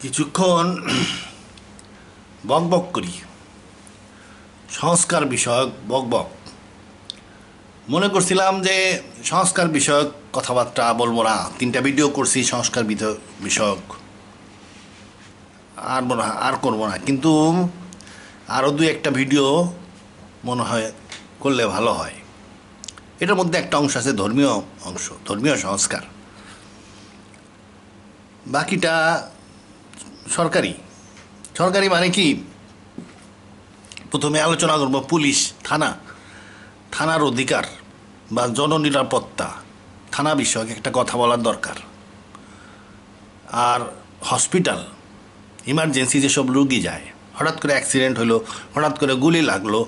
কিছুক্ষণ বকবক করি, সংস্কার বিষয়ক বকবক। মনে করছিলাম যে সংস্কার বিষয়ক কথাবার্তা বলবো না, 3টা ভিডিও করছি সংস্কার বিষয়ক, আর করবো না। কিন্তু আরও 2-1টা ভিডিও মনে হয় করলে ভালো হয়। এটার মধ্যে একটা অংশ আছে ধর্মীয় অংশ, ধর্মীয় সংস্কার, বাকিটা সরকারি। সরকারি মানে কি, প্রথমে আলোচনা করব পুলিশ, থানার অধিকার বা জননিরাপত্তা, থানা বিষয়ক একটা কথা বলার দরকার। আর হসপিটাল, ইমার্জেন্সি যেসব রুগী যায়, হঠাৎ করে অ্যাক্সিডেন্ট হলো, হঠাৎ করে গুলি লাগলো,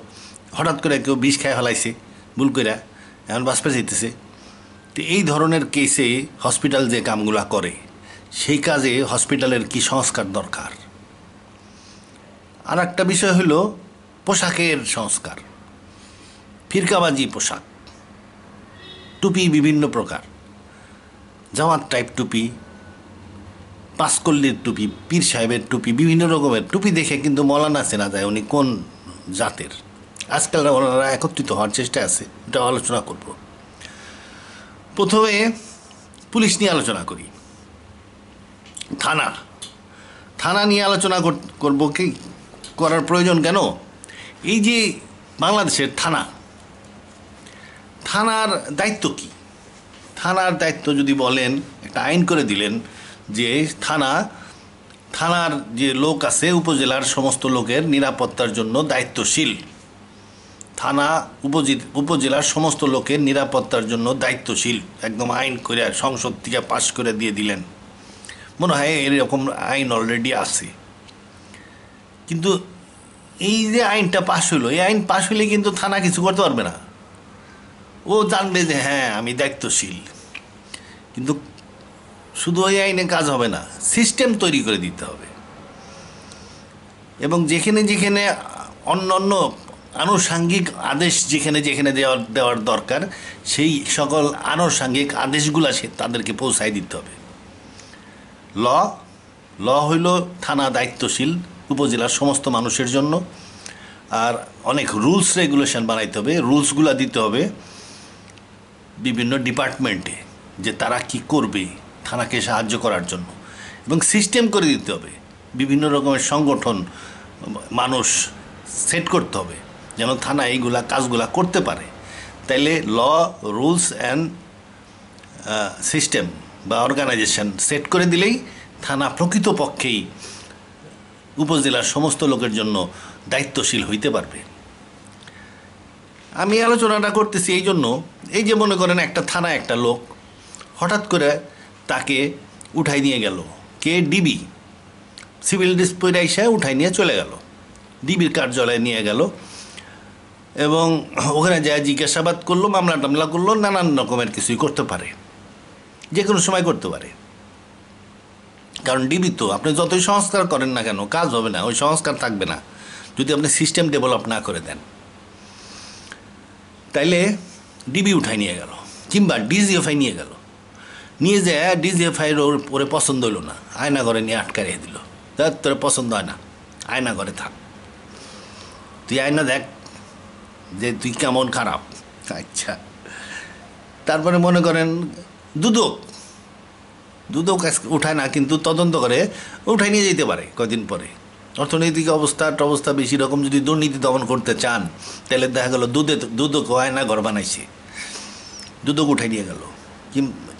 হঠাৎ করে কেউ বিষ খায় ফেলাইছে ভুল করে, এখন বাঁচতে যেতেছে, তো এই ধরনের কেসে হসপিটাল যে কামগুলা করে সেই কাজে হসপিটালের কি সংস্কার দরকার। আর একটা বিষয় হলো পোশাকের সংস্কার, ফিরকাবাজি পোশাক, টুপি বিভিন্ন প্রকার, জামাত টাইপ টুপি, পাঁচকল্লির টুপি, পীর সাহেবের টুপি, বিভিন্ন রকমের টুপি দেখে কিন্তু মৌলানা চেনা যায় উনি কোন জাতের। আজকাল ওনারা একত্রিত হওয়ার চেষ্টা আছে, এটা আলোচনা করব। প্রথমে পুলিশ নিয়ে আলোচনা করি। থানা নিয়ে আলোচনা করব কি করার প্রয়োজন কেন? এই যে বাংলাদেশের থানার দায়িত্ব কি? থানার দায়িত্ব যদি বলেন, একটা আইন করে দিলেন যে থানার যে লোক আছে উপজেলার সমস্ত লোকের নিরাপত্তার জন্য দায়িত্বশীল। থানা উপজেলার সমস্ত লোকের নিরাপত্তার জন্য দায়িত্বশীল, একদম আইন করে সংসদ থেকে পাশ করে দিয়ে দিলেন। মনে হয় এরকম আইন অলরেডি আছে। কিন্তু এই যে আইনটা পাশ হলো, এই আইন পাশ হলে কিন্তু থানা কিছু করতে পারবে না। ও জানবে যে হ্যাঁ আমি দায়িত্বশীল, কিন্তু শুধু ওই আইনে কাজ হবে না, সিস্টেম তৈরি করে দিতে হবে। এবং যেখানে যেখানে অন্য আনুষাঙ্গিক আদেশ যেখানে যেখানে দেওয়ার দরকার, সেই সকল আনুষাঙ্গিক আদেশগুলা তাদেরকে পৌঁছায় দিতে হবে। ল হইল থানা দায়িত্বশীল উপজেলার সমস্ত মানুষের জন্য। আর অনেক রুলস রেগুলেশন বানাইতে হবে, রুলসগুলা দিতে হবে বিভিন্ন ডিপার্টমেন্টে, যে তারা কি করবে থানাকে সাহায্য করার জন্য। এবং সিস্টেম করে দিতে হবে, বিভিন্ন রকমের সংগঠন মানুষ সেট করতে হবে যেন থানা এইগুলা কাজগুলা করতে পারে। তাইলে রুলস অ্যান্ড সিস্টেম বা অর্গানাইজেশন সেট করে দিলেই থানা প্রকৃতপক্ষেই উপজেলার সমস্ত লোকের জন্য দায়িত্বশীল হইতে পারবে। আমি আলোচনাটা করতেছি এই জন্য, এই যে মনে করেন একটা থানা একটা লোক হঠাৎ করে তাকে উঠাই নিয়ে গেল, কে? ডিবি, সিভিল ড্রেস পরে এসে উঠাই নিয়ে চলে গেল, ডিবির কার্যালয়ে নিয়ে গেল এবং ওখানে যায় জিজ্ঞাসাবাদ করলো, মামলা টামলা করলো, নানান রকমের কিছুই করতে পারে, যে কোনো সময় করতে পারে। কারণ ডিবি তো আপনি যতই সংস্কার করেন না কেন কাজ হবে না, ওই সংস্কার থাকবে না যদি আপনি সিস্টেম ডেভেলপ না করে দেন। তাইলে ডিবি উঠাই নিয়ে গেল, কিংবা ডিজিএফআই নিয়ে গেল, নিয়ে যায় ডিজিএফআইয়ের ওরে পছন্দ হইল না, আয়না ঘরে নিয়ে আটকা রেখে দিল। তোর পছন্দ হয় না, আয়না ঘরে থাক, তুই আয়না দেখ যে তুই কেমন খারাপ। আচ্ছা, তারপরে মনে করেন দুদক উঠায় না, কিন্তু তদন্ত করে উঠাই নিয়ে যেতে পারে কয়দিন পরে। অর্থনৈতিক অবস্থা বেশি রকম যদি দুর্নীতি দমন করতে চান, তাহলে দেখা গেল দুদক আয়না ঘর বানাইছে, দুদক উঠাই নিয়ে গেল,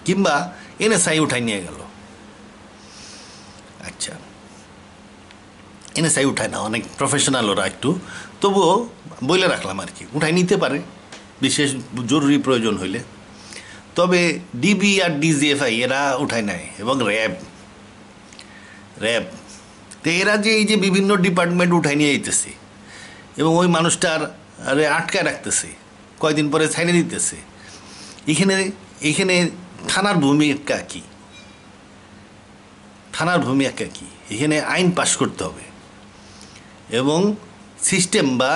কিংবা এনএসআই উঠাই নিয়ে গেল। আচ্ছা, এনএসআই উঠায় না, অনেক প্রফেশনাল ওরা একটু, তবুও বলে রাখলাম আর কি, উঠাই নিতে পারে বিশেষ জরুরি প্রয়োজন হইলে। তবে ডিবি আর ডিজিএফআই এরা উঠায় নেয়, এবং র্যাব তো এরা যে এই যে বিভিন্ন ডিপার্টমেন্ট উঠাই নিয়ে যেতেছে এবং ওই মানুষটার আটকায় রাখতেছে, কয়দিন পরে ছাইড়ে দিতেছে। এখানে থানার ভূমিকা কি? এখানে আইন পাশ করতে হবে এবং সিস্টেম বা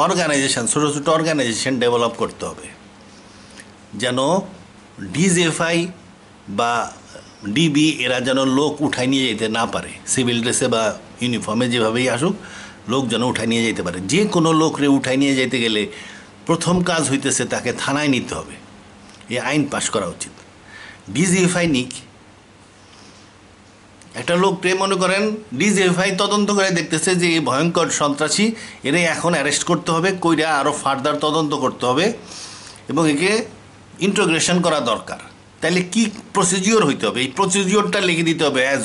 অর্গানাইজেশন, ছোটো ছোটো অর্গানাইজেশন ডেভেলপ করতে হবে, যেন ডিজিএফআই বা ডিবি এরা যেন লোক উঠায় নিয়ে যেতে না পারে, সিভিল ড্রেসে বা ইউনিফর্মে যেভাবেই আসুক লোক যেন উঠায় নিয়ে যেতে পারে। যে কোনো লোকরে উঠায় নিয়ে যেতে গেলে প্রথম কাজ হইতেছে তাকে থানায় নিতে হবে, এই আইন পাশ করা উচিত। ডিজিএফআই নিক, একটা লোককে মনে করেন ডিজিএফআই তদন্ত করে দেখতেছে যে এই ভয়ঙ্কর সন্ত্রাসী, এরে এখন অ্যারেস্ট করতে হবে, কইরা আরও ফার্দার তদন্ত করতে হবে এবং একে ইন্টিগ্রেশন করা দরকার। তাহলে কি প্রসিডিওর হইতে হবে, এই প্রসিডিওরটা লিখে দিতে হবে অ্যাজ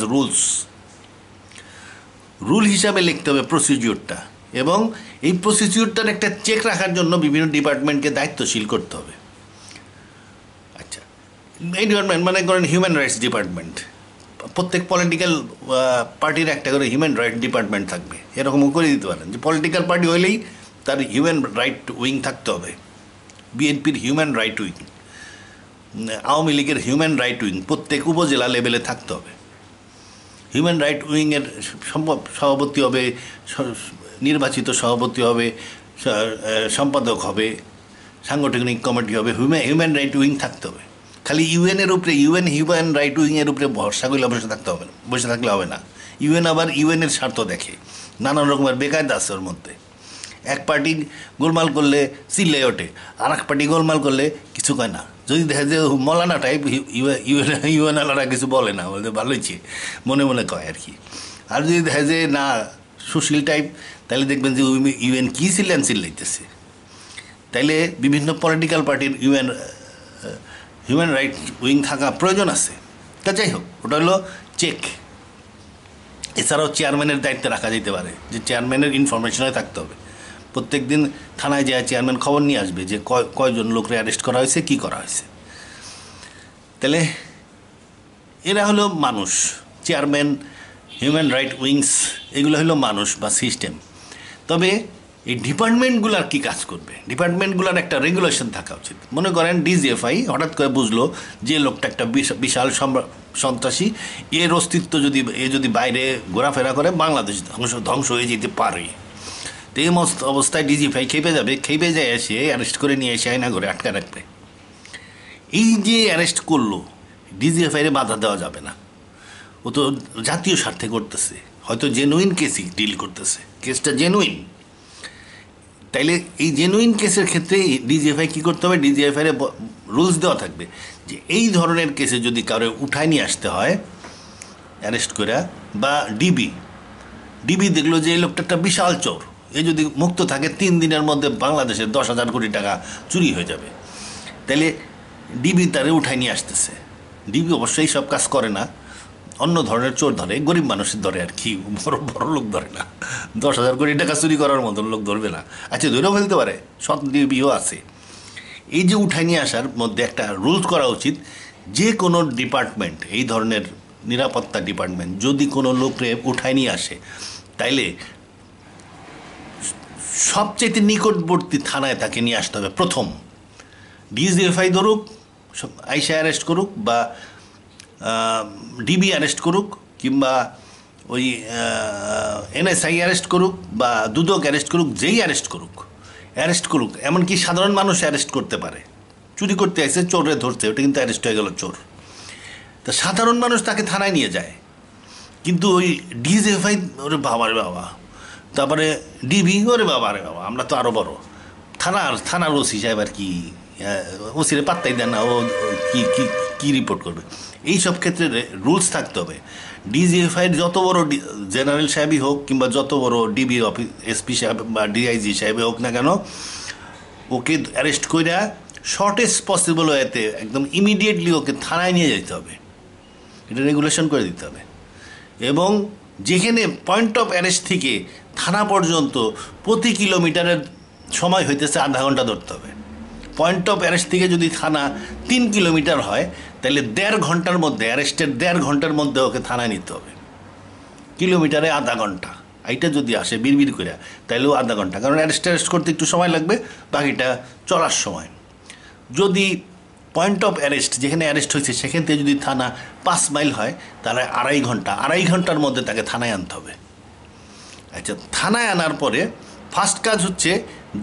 রুল হিসাবে লিখতে হবে প্রসিডিওরটা, এবং এই প্রসিডিওরটার একটা চেক রাখার জন্য বিভিন্ন ডিপার্টমেন্টকে দায়িত্বশীল করতে হবে। আচ্ছা, এই ডিপার্টমেন্ট মানে করেন হিউম্যান রাইটস ডিপার্টমেন্ট, প্রত্যেক পলিটিক্যাল পার্টির একটা করে হিউম্যান রাইট ডিপার্টমেন্ট থাকবে, এরকমও করে দিতে পারেন যে পলিটিক্যাল পার্টি হইলেই তার হিউম্যান রাইট উইং থাকতে হবে। বিএনপির হিউম্যান রাইট উইং, আওয়ামী লীগের হিউম্যান রাইট উইং প্রত্যেক উপজেলা লেভেলে থাকতে হবে। হিউম্যান রাইট উইংয়ের সভাপতি হবে, নির্বাচিত সভাপতি হবে, সম্পাদক হবে, সাংগঠনিক কমিটি হবে, হিউম্যান রাইট উইং থাকতে হবে। খালি ইউএনের উপরে হিউম্যান রাইট উইংয়ের উপরে ভরসা করলে বসে থাকলে হবে না। ইউএন আবার ইউএনের স্বার্থ দেখে, নানান রকমের বেকায়দা আছে ওর মধ্যে। এক পার্টি গোলমাল করলে চিল্লে ওঠে, আর এক পার্টি গোলমাল করলে কিছু কয় না। যদি দেখা যায় মলানা টাইপ, ইউএনওয়ালারা কিছু বলে না, বলতে ভালোইছে মনে মনে কয় আর কি। আর যদি দেখা যায় না সুশীল টাইপ, তাহলে দেখবেন যে ইউএন কী চিল্লাইতেছে। তাইলে বিভিন্ন পলিটিক্যাল পার্টির হিউম্যান রাইট উইং থাকা প্রয়োজন আছে। তা যাই হোক, ওটা হলো চেক। এছাড়াও চেয়ারম্যানের দায়িত্বে রাখা যেতে পারে, যে চেয়ারম্যানের ইনফরমেশনে থাকতে হবে। প্রত্যেক দিন থানায় যায় চেয়ারম্যান খবর নিয়ে আসবে যে কয়জন লোকরে অ্যারেস্ট করা হয়েছে, কী করা হয়েছে। তাহলে এরা হলো মানুষ, চেয়ারম্যান, হিউম্যান রাইট উইংস, এগুলো হলো মানুষ বা সিস্টেম। তবে এই ডিপার্টমেন্টগুলার কী কাজ করবে, ডিপার্টমেন্টগুলার একটা রেগুলেশন থাকা উচিত। মনে করেন ডিজিএফআই হঠাৎ করে বুঝলো যে লোকটা একটা বিশাল সন্ত্রাসী, এর অস্তিত্ব যদি বাইরে ঘোরাফেরা করে বাংলাদেশ ধ্বংস হয়ে যেতে পারে। তো এই অবস্থায় ডিজিএফআই খেপে যায়, এসে অ্যারেস্ট করে নিয়ে এসে আয়না ঘরে আটকা রাখবে। এই যে অ্যারেস্ট করলো, ডিজিএফআইরে বাধা দেওয়া যাবে না। ও তো জাতীয় স্বার্থে করতেছে, হয়তো জেনুইন কেসই ডিল করতেছে, কেসটা জেনুইন। তাইলে এই জেনুইন কেসের ক্ষেত্রে ডিজিএফআই কী করতে হবে, ডিজিএফআইরে রুলস দেওয়া থাকবে যে এই ধরনের কেসে যদি কারো উঠায় নিয়ে আসতে হয় অ্যারেস্ট করে, বা ডিবি দেখলো যে এই লোকটা একটা বিশাল চোর, এ যদি মুক্ত থাকে 3 দিনের মধ্যে বাংলাদেশের 10,000 কোটি টাকা চুরি হয়ে যাবে, তাহলে ডিবি তারে উঠায় নিয়ে আসতেছে। ডিবি অবশ্যই সব কাজ করে না, অন্য ধরনের চোর ধরে, গরিব মানুষের ধরে আর কি, বড় লোক ধরে না। 10,000 কোটি টাকা চুরি করার মতন লোক ধরবে না। আচ্ছা, ধরেও ফেলতে পারে, সৎ ডিবিও আছে। এই যে উঠায় নিয়ে আসার মধ্যে একটা রুলস করা উচিত, যে কোনো ডিপার্টমেন্ট, এই ধরনের নিরাপত্তা ডিপার্টমেন্ট যদি কোনো লোকরে উঠায় নিয়ে আসে, তাইলে সবচেয়ে নিকটবর্তী থানায় তাকে নিয়ে আসতে হবে। প্রথম ডিজিএফআই ধরুক, আইসা অ্যারেস্ট করুক, বা ডিবি অ্যারেস্ট করুক, কিংবা ওই এনএসআই অ্যারেস্ট করুক, বা দুদক অ্যারেস্ট করুক, যেই অ্যারেস্ট করুক। এমনকি সাধারণ মানুষ অ্যারেস্ট করতে পারে। চুরি করতে আসছে, চোরে ধরছে, ওটা কিন্তু অ্যারেস্ট হয়ে গেল, চোর। তা সাধারণ মানুষ তাকে থানায় নিয়ে যায়, কিন্তু ওই ডিজিএফআই ওরে বাবা, তারপরে ডিবি ওরে বাবা, আমরা তো আরও বড়। থানার ওসি সাহেব আর কি, ওসিরে পাত্তাই দেন না, ও কি রিপোর্ট করবে। এই সব ক্ষেত্রে রুলস থাকতে হবে। ডিজিএফআইয়ের যত বড় জেনারেল সাহেবই হোক, কিংবা যত বড় ডিবি এসপি সাহেব বা ডিআইজি সাহেব হোক না কেন, ওকে অ্যারেস্ট কইরা শর্টেস্ট পসিবল ওয়েতে একদম ইমিডিয়েটলি ওকে থানায় নিয়ে যেতে হবে। এটা রেগুলেশন করে দিতে হবে। এবং যেখানে পয়েন্ট অফ অ্যারেস্ট থেকে থানা পর্যন্ত প্রতি কিলোমিটারের সময় হইতেছে আধা ঘন্টা ধরতে হবে। পয়েন্ট অফ অ্যারেস্ট থেকে যদি থানা 3 কিলোমিটার হয়, তাহলে 1.5 ঘন্টার মধ্যে, অ্যারেস্টের 1.5 ঘন্টার মধ্যে ওকে থানায় নিতে হবে। কিলোমিটারে আধা ঘন্টা, এইটা যদি আসে বিড়বিড় করে, তাহলেও আধা ঘন্টা, কারণ অ্যারেস্ট করতে একটু সময় লাগবে, বাকিটা চলার সময়। যদি পয়েন্ট অফ অ্যারেস্ট যেখানে অ্যারেস্ট হয়েছে সেখান থেকে যদি থানা 5 মাইল হয়, তাহলে 2.5 ঘন্টার মধ্যে তাকে থানায় আনতে হবে। আচ্ছা, থানায় আনার পরে ফার্স্ট কাজ হচ্ছে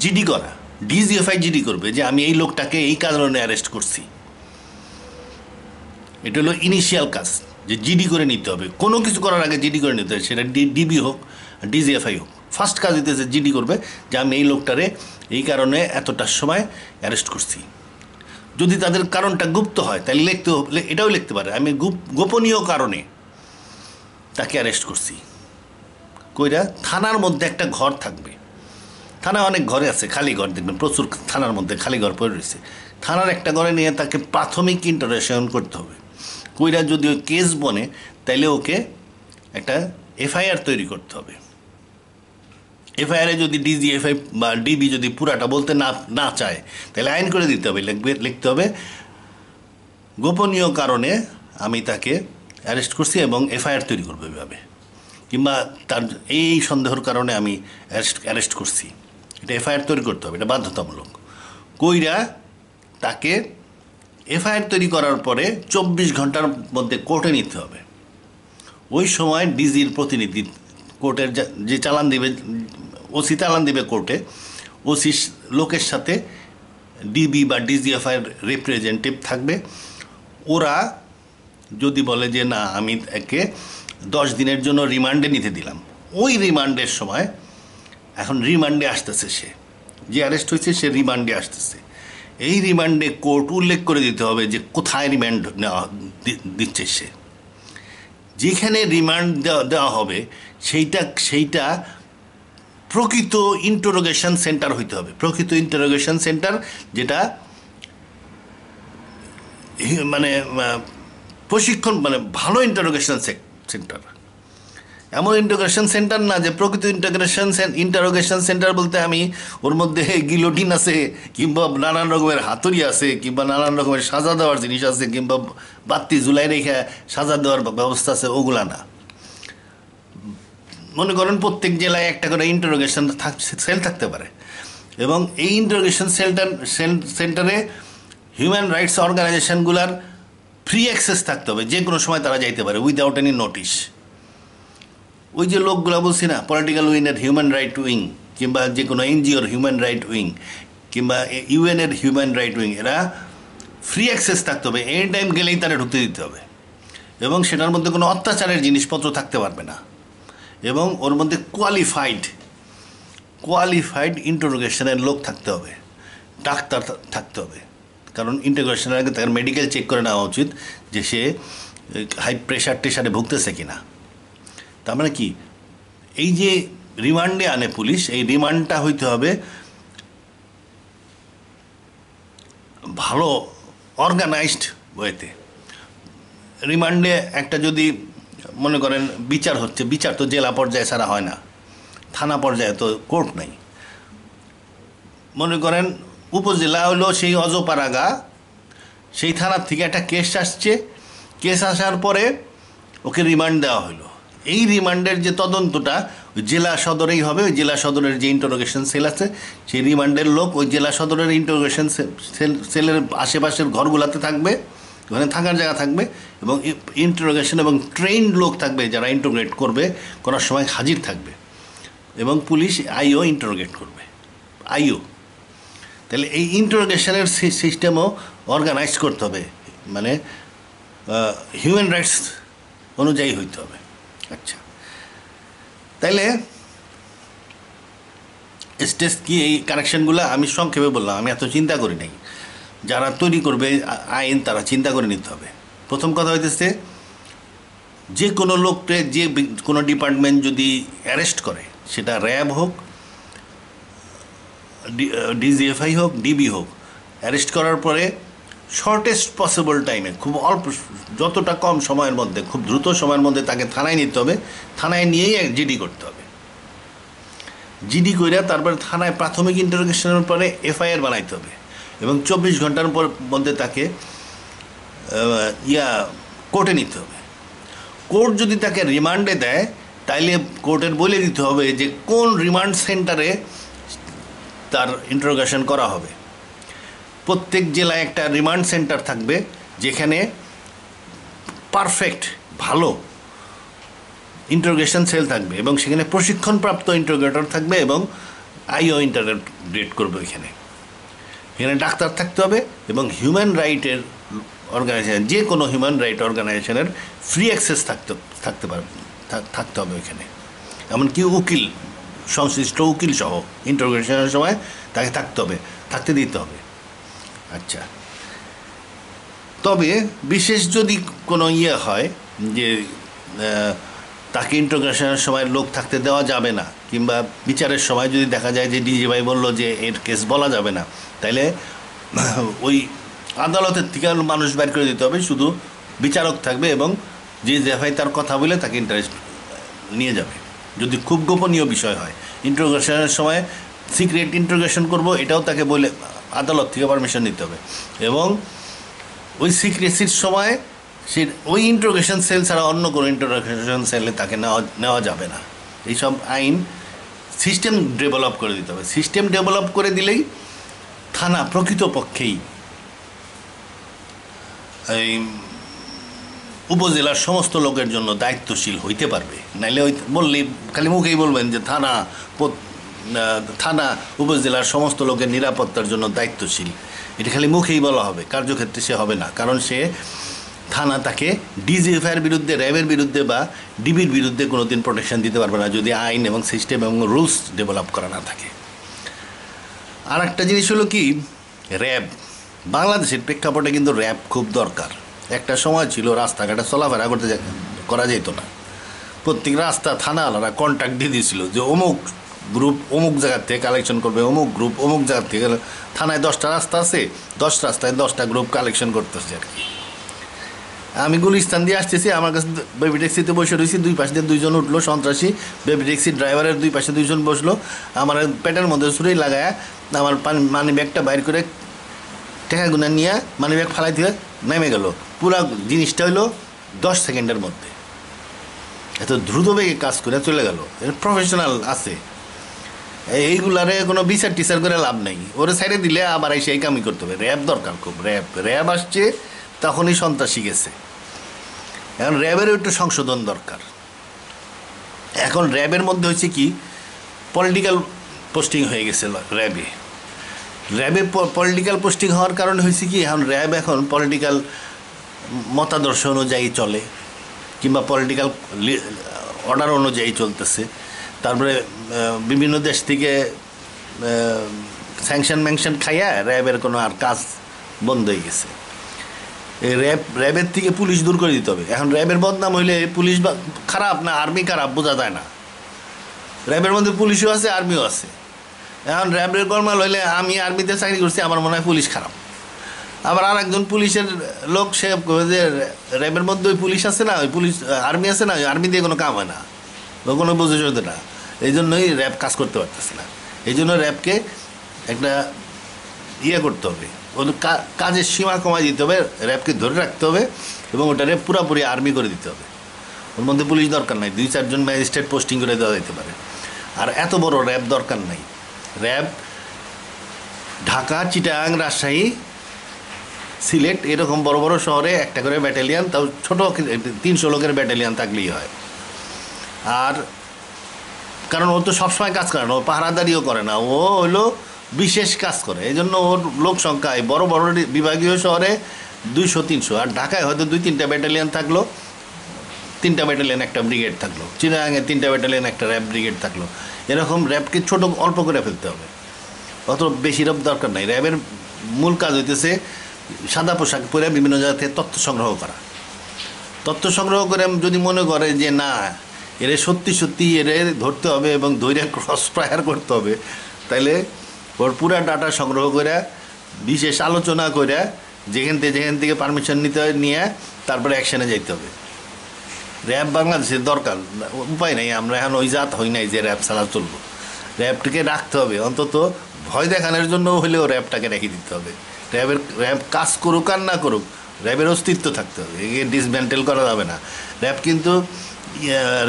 জিডি করা। ডিজিএফআই জিডি করবে যে আমি এই লোকটাকে এই কারণে অ্যারেস্ট করছি। এটা হলো ইনিশিয়াল কাজ, যে জিডি করে নিতে হবে, কোনো কিছু করার আগে জিডি করে নিতে হবে, সেটা ডিবি হোক ডিজিএফআই হোক। ফার্স্ট কাজ হইতেছে জিডি করবে যে আমি এই লোকটারে এই কারণে এতটার সময় অ্যারেস্ট করছি। যদি তাদের কারণটা গুপ্ত হয় তাহলে এটাও লিখতে পারে আমি গোপনীয় কারণে তাকে অ্যারেস্ট করছি। কইরা থানার মধ্যে একটা ঘর থাকবে, থানা অনেক ঘরে আছে খালি ঘর, দেখবেন প্রচুর থানার মধ্যে খালি ঘর পড়ে রয়েছে। থানার একটা ঘরে নিয়ে তাকে প্রাথমিক ইন্টারোগেশন করতে হবে। কইরা যদি ওই কেস বনে তাইলে ওকে একটা এফআইআর তৈরি করতে হবে। এফআইআরে যদি ডিজিএফআই বা ডিবি যদি পুরাটা বলতে না চায় তাহলে আইন করে দিতে হবে, লিখতে হবে গোপনীয় কারণে আমি তাকে অ্যারেস্ট করছি এবং এফআইআর তৈরি করবো এভাবে, কিংবা তার এই সন্দেহের কারণে আমি অ্যারেস্ট করছি, এটা এফআইআর তৈরি করতে হবে, এটা বাধ্যতামূলক। কইরা তাকে এফআইআর তৈরি করার পরে 24 ঘন্টার মধ্যে কোর্টে নিতে হবে। ওই সময় ডিজির প্রতিনিধি কোর্টের যে চালান দিবে, ওসি চালান দিবে কোর্টে, ওসি লোকের সাথে ডিবি বা ডিজিএফআইয়ের রিপ্রেজেন্টেটিভ থাকবে। ওরা যদি বলে যে না আমি একে 10 দিনের জন্য রিমান্ডে নিতে দিলাম, ওই রিমান্ডের সময় এখন রিমান্ডে আসতেছে, সে যে অ্যারেস্ট হয়েছে সে রিমান্ডে আসতেছে। এই রিমান্ডে কোর্ট উল্লেখ করে দিতে হবে যে কোথায় রিমান্ড নেওয়া দিচ্ছে সে। যেখানে রিমান্ড দেওয়া হবে সেইটা প্রকৃত ইন্টারোগেশন সেন্টার হইতে হবে। প্রকৃত ইন্টারোগেশন সেন্টার যেটা মানে প্রশিক্ষণ, মানে ভালো ইন্টারোগেশন সেন্টার। এমন ইন্টারোগেশন সেন্টার না যে প্রকৃত ইন্টারোগেশন সেন্টার বলতে আমি ওর মধ্যে গিলোটিন আছে, কিংবা নানান রকমের হাতুড়ি আছে, কিংবা নানান রকমের সাজা দেওয়ার জিনিস আছে, কিংবা বাতি ঝুলাই রেখে সাজা দেওয়ার ব্যবস্থা আছে, ওগুলা না। মনে করেন প্রত্যেক জেলায় একটা করে ইন্টারোগেশন সেল থাকতে পারে, এবং এই ইন্টারোগেশন সেন্টারে হিউম্যান রাইটস অর্গানাইজেশনগুলার ফ্রি অ্যাক্সেস থাকতে হবে, যে কোনো সময় তারা যাইতে পারে উইদাউট এনি নোটিশ। ওই যে লোকগুলো বলছি না, পলিটিক্যাল উইংয়ের হিউম্যান রাইট উইং, কিংবা যে কোনো এনজিওর হিউম্যান রাইট উইং, কিংবা ইউএনের হিউম্যান রাইট উইং, এরা ফ্রি অ্যাক্সেস থাকতে হবে, এনি টাইম গেলেই তারা ঢুকতে দিতে হবে, এবং সেটার মধ্যে কোনো অত্যাচারের জিনিসপত্র থাকতে পারবে না, এবং ওর মধ্যে কোয়ালিফাইড ইন্টারোগেশনের লোক থাকতে হবে, ডাক্তার থাকতে হবে। কারণ ইন্টারোগেশনের আগে তার মেডিকেল চেক করে নেওয়া উচিত যে সে হাই টেশারে ভুগতেছে কিনা। তার মানে কি, এই যে রিমান্ডে আনে পুলিশ, এই রিমান্ডটা হইতে হবে ভালো অর্গানাইজড ওয়েতে। রিমান্ডে একটা যদি মনে করেন বিচার হচ্ছে, বিচার তো জেলা পর্যায়ে ছাড়া হয় না, থানা পর্যায়ে তো কোর্ট নেই। মনে করেন উপজেলা হলো সেই অজপাড়াগা, সেই থানার থেকে একটা কেস আসছে, কেস আসার পরে ওকে রিমান্ড দেওয়া হলো। এই রিমান্ডের যে তদন্তটা ওই জেলা সদরেই হবে, ওই জেলা সদরের যে ইন্টারোগেশন সেল আছে সেই রিমান্ডের লোক ওই জেলা সদরের ইন্টারোগেশন সেলের আশেপাশের ঘরগুলোতে থাকবে, ওখানে থাকার জায়গা থাকবে, এবং ইন্টারোগেশন এবং ট্রেন্ড লোক থাকবে যারা ইন্টারোগেট করবে, করার সময় হাজির থাকবে, এবং পুলিশ আইও ইন্টারোগেট করবে, আইও। তাহলে এই ইন্টারোগেশনের সিস্টেমও অর্গানাইজ করতে হবে, মানে হিউম্যান রাইটস অনুযায়ী হইতে হবে। আচ্ছা, তাইলে স্টেজ কি, এই কানেকশনগুলো আমি সংক্ষেপে বললাম, আমি এত চিন্তা করি নাই। যারা তৈরি করবে আইন তারা চিন্তা করে নিতে হবে। প্রথম কথা হইতেছে, যে কোনো লোককে যে কোনো ডিপার্টমেন্ট যদি অ্যারেস্ট করে, সেটা র্যাব হোক, ডিজিএফআই হোক, ডিবি হোক, অ্যারেস্ট করার পরে শর্টেস্ট পসিবল টাইমে, খুব অল্প, যতটা কম সময়ের মধ্যে, খুব দ্রুত সময়ের মধ্যে তাকে থানায় নিতে হবে। থানায় নিয়েই জিডি করতে হবে। জিডি করে তারপরে থানায় প্রাথমিক ইন্টারোগেশনের পরে এফআইআর বানাইতে হবে, এবং 24 ঘন্টার মধ্যে তাকে কোর্টে নিতে হবে। কোর্ট যদি তাকে রিমান্ডে দেয় তাইলে কোর্টের বলে দিতে হবে যে কোন রিমান্ড সেন্টারে তার ইন্টারোগেশন করা হবে। প্রত্যেক জেলায় একটা রিমান্ড সেন্টার থাকবে যেখানে পারফেক্ট ভালো ইন্টারোগেশন সেল থাকবে, এবং সেখানে প্রশিক্ষণপ্রাপ্ত ইন্টারোগেটর থাকবে, এবং আইও ইন্টারোগেট করবে। এখানে ডাক্তার থাকতে হবে, এবং হিউম্যান রাইটের অর্গানাইজেশন, যে কোনো হিউম্যান রাইট অর্গানাইজেশনের ফ্রি অ্যাক্সেস থাকতে হবে ওইখানে। এমনকি উকিল, সংশ্লিষ্ট উকিল সহ ইন্টারোগেশনের সময় তাকে থাকতে দিতে হবে। আচ্ছা, তবে বিশেষ যদি কোনো হয় যে তাকে ইন্টারোগেশনের সময় লোক থাকতে দেওয়া যাবে না, কিংবা বিচারের সময় যদি দেখা যায় যে ডিজি ভাই বললো যে এর কেস বলা যাবে না, তাইলে ওই আদালতের থেকে মানুষ বের করে দিতে হবে, শুধু বিচারক থাকবে এবং যে ভাই তার কথা বলে তাকে ইন্টারেস্ট নিয়ে যাবে। যদি খুব গোপনীয় বিষয় হয়, ইন্টারোগেশনের সময় সিক্রেট ইন্টারোগেশন করব, এটাও তাকে বলে আদালত থেকে পারমিশন নিতে হবে। এবং ওই সিক্রেসির সময় সে ওই ইন্টারোগেশন সেল ছাড়া অন্য কোনো ইন্টারোগেশন সেলে তাকে নেওয়া যাবে না। এইসব আইন সিস্টেম ডেভেলপ করে দিতে হবে। সিস্টেম ডেভেলপ করে দিলেই থানা প্রকৃতপক্ষেই এই উপজেলার সমস্ত লোকের জন্য দায়িত্বশীল হইতে পারবে। নাইলে ওই বললেই খালি মুখেই বলবেন যে থানা উপজেলার সমস্ত লোকের নিরাপত্তার জন্য দায়িত্বশীল, এটা খালি মুখেই বলা হবে, কার্যক্ষেত্রে সে হবে না। কারণ সে থানা তাকে ডিজিএফআইয়ের বিরুদ্ধে, র্যাবের বিরুদ্ধে বা ডিবির বিরুদ্ধে কোনো দিন প্রোটেকশন দিতে পারবে না যদি আইন এবং সিস্টেম এবং রুলস ডেভেলপ করা না থাকে। আর একটা জিনিস হলো কি, র্যাব বাংলাদেশের প্রেক্ষাপটে কিন্তু র্যাব খুব দরকার। একটা সময় ছিল রাস্তাঘাটে চলাফেরা করা যেত না। প্রত্যেক রাস্তা থানাওয়ালারা কন্ট্যাক্ট দিয়ে দিয়েছিল যে অমুক গ্রুপ অমুক জায়গার থেকে কালেকশন করবে, অমুক গ্রুপ অমুক জায়গার থেকে। থানায় 10টা রাস্তা আছে, 10 রাস্তায় 10টা গ্রুপ কালেকশন করতেছে আর কি। আমি গুলিস্তান দিয়ে আসতেছি, আমার কাছে বেবি ট্যাক্সিতে বসে রয়েছি, দুই পাশে দিয়ে 2জন উঠলো সন্ত্রাসী, বেবি ট্যাক্সির ড্রাইভারের দুই পাশে 2জন বসলো, আমার পেটের মধ্যে ছুরি লাগায় আমার মানি ব্যাগটা বাইর করে টাকা গুনা নিয়ে মানি ব্যাগ ফালাই দিয়ে নেমে গেল। পুরো জিনিসটা হলো 10 সেকেন্ডের মধ্যে, এত দ্রুত বেগে কাজ করে চলে গেল। এর প্রফেশনাল আছে, এইগুলারে কোনো বিচার টিচার করে লাভ নেই, ওরে সাইডে দিলে আবার এই কামই করতে হবে। র্যাব দরকার খুব, র্যাব আসছে তখনই সন্ত্রাসী গেছে। এখন র্যাবেরও একটু সংশোধন দরকার। এখন র্যাবের মধ্যে হচ্ছে কি, পলিটিক্যাল পোস্টিং হয়ে গেছে র্যাবে পলিটিক্যাল পোস্টিং হওয়ার কারণে হয়েছে কি, এখন র্যাব এখন পলিটিক্যাল মতাদর্শ অনুযায়ী চলে, কিংবা পলিটিক্যাল অর্ডার অনুযায়ী চলতেছে। তারপরে বিভিন্ন দেশ থেকে স্যাংশন খাইয়া র্যাবের কোনো আর কাজ বন্ধ হয়ে গেছে। এই র্যাবের থেকে পুলিশ দূর করে দিতে হবে। এখন র্যাবের বদনাম হইলে পুলিশ খারাপ না আর্মি খারাপ বোঝা যায় না। র্যাবের মধ্যে পুলিশও আছে, আর্মিও আছে। এখন র্যাবের গরমাল হইলে আমি আর্মিতে চাকরি করছি, আমার মনে হয় পুলিশ খারাপ। আবার আর একজন পুলিশের লোক সে যে র্যাবের মধ্যে ওই পুলিশ আছে না, ওই পুলিশ আর্মি আছে না, ওই আর্মি দিয়ে কোনো কাম হয় না, কোনো বুঝে চলতে না। এই জন্যই র্যাব কাজ করতে পারতেছে না। এই জন্য র্যাবকে একটা করতে হবে, ওদের কাজের সীমা কমাই দিতে হবে, র্যাবকে ধরে রাখতে হবে এবং ওটারে পুরাপুরি আর্মি করে দিতে হবে। ওর মধ্যে পুলিশ দরকার নাই, 2-4 জন ম্যাজিস্ট্রেট পোস্টিং করে দেওয়া যেতে পারে। আর এত বড় র্যাব দরকার নাই। র্যাব ঢাকা, চিটাগাং, রাজশাহী, সিলেট এরকম বড় বড় শহরে একটা করে ব্যাটালিয়ান, তাও ছোটো 300 লোকের ব্যাটালিয়ান থাকলেই হয়। আর কারণ ও তো সবসময় কাজ করে না, ও পাহারাদারিও করে না, ও হলো বিশেষ কাজ করে। এই জন্য ওর লোক সংখ্যায় বড় বড় বিভাগীয় শহরে 200-300, আর ঢাকায় হয়তো 2-3টা ব্যাটালিয়ান থাকলো, 3টা ব্যাটালিয়ান একটা ব্রিগেড থাকলো, চিটাগাঙে 3টা ব্যাটালিয়ান একটা র্যাব ব্রিগেড থাকলো। এরকম র্যাবকে ছোটো অল্প করে ফেলতে হবে, অত বেশি র্যাব দরকার নাই। র্যাবের মূল কাজ হইতেছে সাদা পোশাক পরে বিভিন্ন জায়গা থেকে তথ্য সংগ্রহ করা। তথ্য সংগ্রহ করে যদি মনে করে যে না এরে সত্যি এরে ধরতে হবে এবং ধৈর্য ক্রস ফায়ার করতে হবে, তাইলে ওর পুরা ডাটা সংগ্রহ করে বিশেষ আলোচনা করে যেখান থেকে পারমিশন নিয়ে তারপরে অ্যাকশানে যাইতে হবে। র্যাব বাংলাদেশের দরকার, উপায় নেই, আমরা এখন ওই জাত হই নাই যে র্যাব ছাড়া চলবো। র্যাবটাকে রাখতে হবে, অন্তত ভয় দেখানোর জন্য হলেও র্যাবটাকে রেখে দিতে হবে। র্যাব কাজ করুক আর না করুক, র্যাবের অস্তিত্ব থাকতে হবে, একে ডিসমেন্টেল করা যাবে না। র্যাব কিন্তু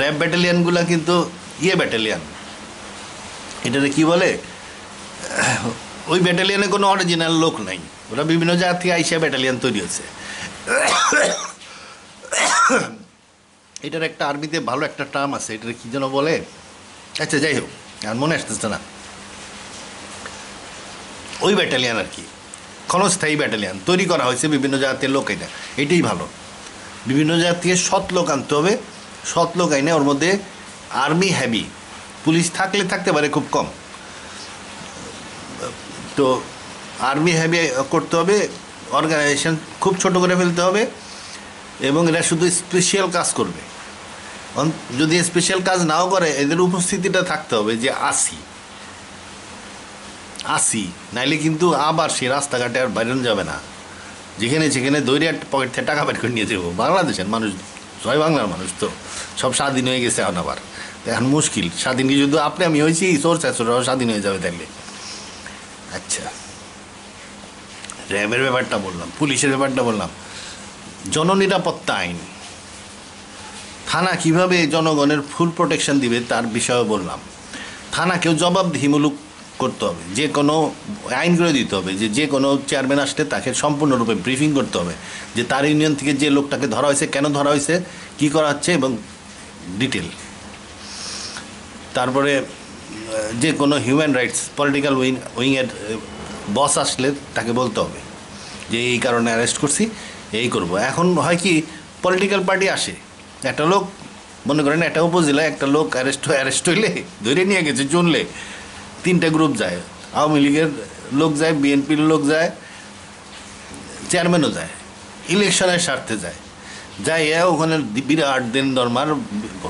র্যাব ব্যাটালিয়ানগুলো কিন্তু ব্যাটালিয়ান, এটাতে কী বলে, ওই ব্যাটালিয়ানে কোনো অরিজিনাল লোক নাই, ওরা বিভিন্ন জায়গা থেকে আইসা ব্যাটালিয়ান তৈরি হচ্ছে। এটার একটা আরবিতে ভালো একটা টার্ম আছে, এটার কী যেন বলে, আচ্ছা যাই হোক আর মনে আসতেছে না। ওই ব্যাটালিয়ান আর কি ক্ষণস্থায়ী ব্যাটালিয়ান তৈরি করা হয়েছে বিভিন্ন জাতীয় লোক। এটাই ভালো। বিভিন্ন জাতীয় সৎ লোক আনতে হবে, সৎ লোক আইনে ওর মধ্যে আর্মি হ্যাভি, পুলিশ থাকলে থাকতে পারে খুব কম, তো আর্মি হ্যাভি করতে হবে, অর্গানাইজেশন খুব ছোট করে ফেলতে হবে, এবং এরা শুধু স্পেশাল কাজ করবে। যদি স্পেশাল কাজ নাও করে এদের উপস্থিতিটা থাকতে হবে যে আসি, নাইলে কিন্তু আবার সে রাস্তাঘাটে আর বাইরে যাবে না, যেখানে যেখানে দৌড়ে পকেট থেকে টাকা বের করে নিয়ে যাবো। বাংলাদেশের মানুষ, ছয় বাংলার মানুষ তো সব স্বাধীন হয়ে গেছে এখন, আবার এখন মুশকিল। স্বাধীন কি শুধু আপনি আমি হয়েছি, চোর চাচোরাও স্বাধীন হয়ে যাবে তাইলে। আচ্ছা, র্যাবের ব্যাপারটা বললাম, পুলিশের ব্যাপারটা বললাম, জননিরাপত্তা আইন, থানা কিভাবে জনগণের ফুল প্রোটেকশন দিবে তার বিষয়ে বললাম। থানাকেও জবাবদিহিমূলক করতে হবে, যে কোনো আইন করে দিতে হবে যে কোনো চেয়ারম্যান আসলে তাকে সম্পূর্ণরূপে ব্রিফিং করতে হবে যে তার ইউনিয়ন থেকে যে লোকটাকে ধরা হয়েছে, কেন ধরা হয়েছে, কী করা হচ্ছে, এবং ডিটেল। তারপরে যে কোনো হিউম্যান রাইটস পলিটিক্যাল উইংয়ের বস আসলে তাকে বলতে হবে যে এই কারণে অ্যারেস্ট করছি, এই করব। এখন হয় কি, পলিটিক্যাল পার্টি আসে, একটা লোক মনে করেন একটা উপজেলায় একটা লোক অ্যারেস্ট হইলে ধরে নিয়ে গেছে, চুনলে 3টে গ্রুপ যায়, আওয়ামী লীগের লোক যায়, বিএনপির লোক যায়, চেয়ারম্যানও যায়, ইলেকশনের স্বার্থে যায়, ওখানে বিরাট দিন দরমার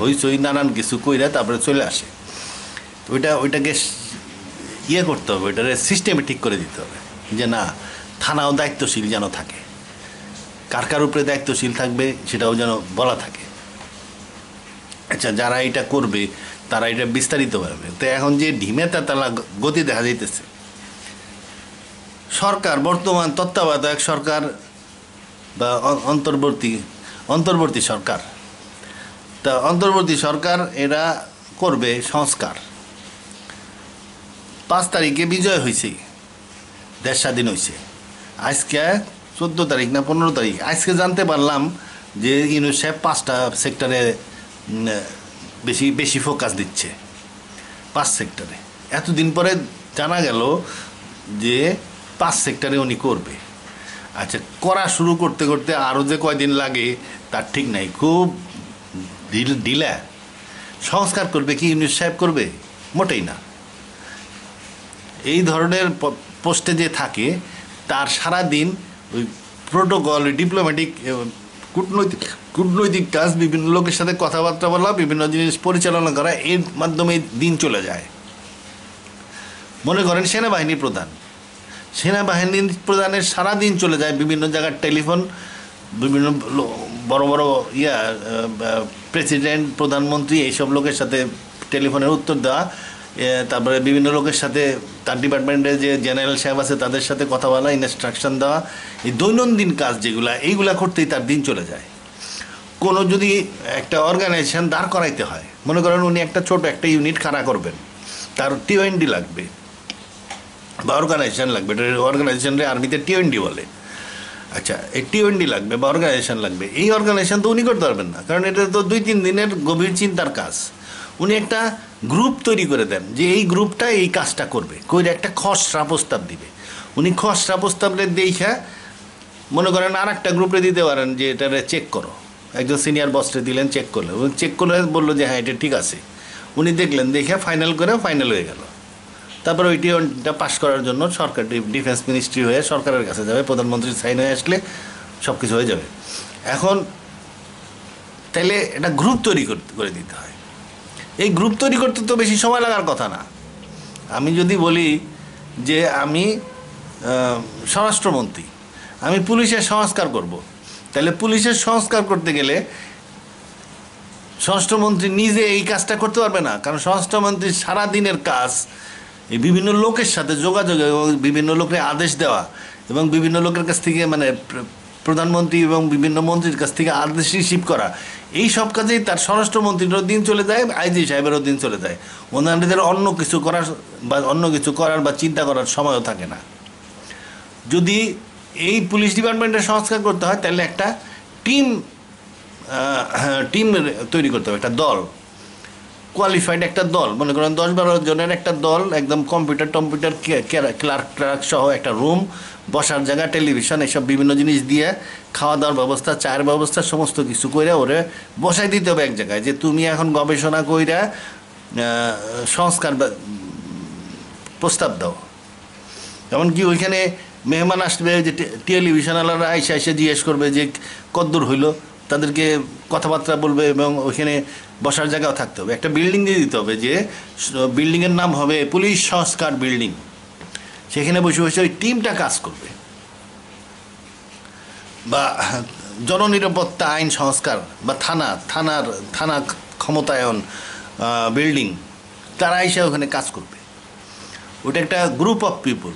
হইচই নানান কিছু কইরা তারপরে চলে আসে। ওইটাকে করতে হবে, ওইটারে সিস্টেমেটিক করে দিতে হবে যে না, থানাও দায়িত্বশীল যেন থাকে, কার উপরে দায়িত্বশীল থাকবে সেটাও যেন বলা থাকে। আচ্ছা, যারা এটা করবে তারা এটা বিস্তারিত পারবে। তো এখন যে ঢিমে তালা গতি দেখা যাইতেছে, সরকার বর্তমান তত্ত্বাবধায়ক সরকার বা অন্তর্বর্তী সরকার, তা অন্তর্বর্তী সরকার এরা করবে সংস্কার। 5 তারিখে বিজয় হয়েছে, দেশ স্বাধীন হয়েছে। আজকে 14 তারিখ না 15 তারিখ, আজকে জানতে পারলাম যে ইউনূস সাহেব 5টা সেক্টরে বেশি ফোকাস দিচ্ছে, 5 সেক্টরে। এতদিন পরে জানা গেল যে 5 সেক্টরে উনি করবে। আচ্ছা, করা শুরু করতে করতে আরও যে কয়দিন লাগে তার ঠিক নাই, খুব ঢিলা। সংস্কার করবে কি ইউনূস সাহেব করবে? মোটেই না। এই ধরনের পোস্টে যে থাকে তার সারা দিন ওই প্রোটোকল, ডিপ্লোম্যাটিক, কূটনৈতিক কাজ, বিভিন্ন লোকের সাথে কথাবার্তা বলা, বিভিন্ন জিনিস পরিচালনা করা, এর মাধ্যমে দিন চলে যায়। মনে করেন সেনাবাহিনী প্রধানের সারা দিন চলে যায় বিভিন্ন জায়গার টেলিফোন, বিভিন্ন বড় বড় প্রেসিডেন্ট, প্রধানমন্ত্রী, এইসব লোকের সাথে টেলিফোনের উত্তর দেওয়া, তারপরে বিভিন্ন লোকের সাথে তার ডিপার্টমেন্টের যে জেনারেল সাহেব আছে তাদের সাথে কথা বলা, ইনস্ট্রাকশন দেওয়া, এই দৈনন্দিন কাজ এইগুলা করতেই তার দিন চলে যায়। কোনো যদি একটা অর্গানাইজেশন দাঁড় করাইতে হয়, মনে করেন উনি একটা ছোট একটা ইউনিট খাড়া করবেন, তার টিওএনডি লাগবে বা অর্গানাইজেশন লাগবে, অর্গানাইজেশনরে আর্মিতে টিওএনডি বলে। আচ্ছা, এই টিওএনডি লাগবে বা অর্গানাইজেশন লাগবে, এই অর্গানাইজেশন তো উনি করতে পারবেন না, কারণ এটা তো 2-3 দিনের গভীর চিন্তার কাজ। উনি একটা গ্রুপ তৈরি করে দেন যে এই গ্রুপটা এই কাজটা করবে, কইরে একটা খসড়া প্রস্তাব দিবে। উনি খসড়া প্রস্তাবটা দেখা মনে করেন আর একটা গ্রুপে দিতে পারেন যে এটারে চেক করো, একজন সিনিয়র বসরে দিলেন, চেক করলো, এবং চেক করে বললো যে হ্যাঁ এটা ঠিক আছে। উনি দেখলেন, দেখে ফাইনাল হয়ে গেল। তারপর ওইটা পাশ করার জন্য সরকার, ডিফেন্স মিনিস্ট্রি হয়ে সরকারের কাছে যাবে, প্রধানমন্ত্রীর সাইন হয়ে আসলে সব কিছু হয়ে যাবে। এখন তাইলে একটা গ্রুপ তৈরি করে দিতে হয়। এই গ্রুপ তৈরি করতে তো বেশি সময় লাগার কথা না। আমি যদি বলি যে আমি স্বরাষ্ট্রমন্ত্রী, আমি পুলিশের সংস্কার করব, তাহলে পুলিশের সংস্কার করতে গেলে স্বরাষ্ট্রমন্ত্রী নিজে এই কাজটা করতে পারবে না, কারণ স্বরাষ্ট্রমন্ত্রীর সারাদিনের কাজ এই বিভিন্ন লোকের সাথে যোগাযোগ এবং বিভিন্ন লোকের আদেশ দেওয়া এবং বিভিন্ন লোকের কাছ থেকে, মানে প্রধানমন্ত্রী এবং বিভিন্ন মন্ত্রীর কাছ থেকে আদেশ রিসিভ করা, এই সব কাজেই তার স্বরাষ্ট্রমন্ত্রীরও দিন চলে যায়, আইজি সাহেবেরও দিন চলে যায়। ওনাদের অন্য কিছু করার বা চিন্তা করার সময়ও থাকে না। যদি এই পুলিশ ডিপার্টমেন্টের সংস্কার করতে হয় তাহলে একটা টিম তৈরি করতে হবে, একটা দল। কোয়ালিফাইড একটা দল, মনে করেন 10-12 জনের একটা দল, একদম কম্পিউটার ক্লার্ক সহ একটা রুম, বসার জায়গা, টেলিভিশন, এসব বিভিন্ন জিনিস দিয়ে খাওয়া দাওয়ার ব্যবস্থা, চায়ের ব্যবস্থা, সমস্ত কিছু কইরা ওরে বসাই দিতে হবে এক জায়গায়, যে তুমি এখন গবেষণা কইরা সংস্কার প্রস্তাব দাও। এমনকি ওইখানে মেহমান আসবে, যে টেলিভিশনওয়ালারা এসে জিজ্ঞেস করবে যে কদ্দূর হইলো, তাদেরকে কথাবার্তা বলবে, এবং ওইখানে বসার জায়গাও থাকতে হবে। একটা বিল্ডিং দিয়ে দিতে হবে, যে বিল্ডিংয়ের নাম হবে পুলিশ সংস্কার বিল্ডিং। সেখানে বসে বসে ওই টিমটা কাজ করবে। বা জননিরাপত্তা আইন সংস্কার, বা থানা ক্ষমতায়ন বিল্ডিং, তারা এসে ওখানে কাজ করবে। ওটা একটা গ্রুপ অফ পিপল।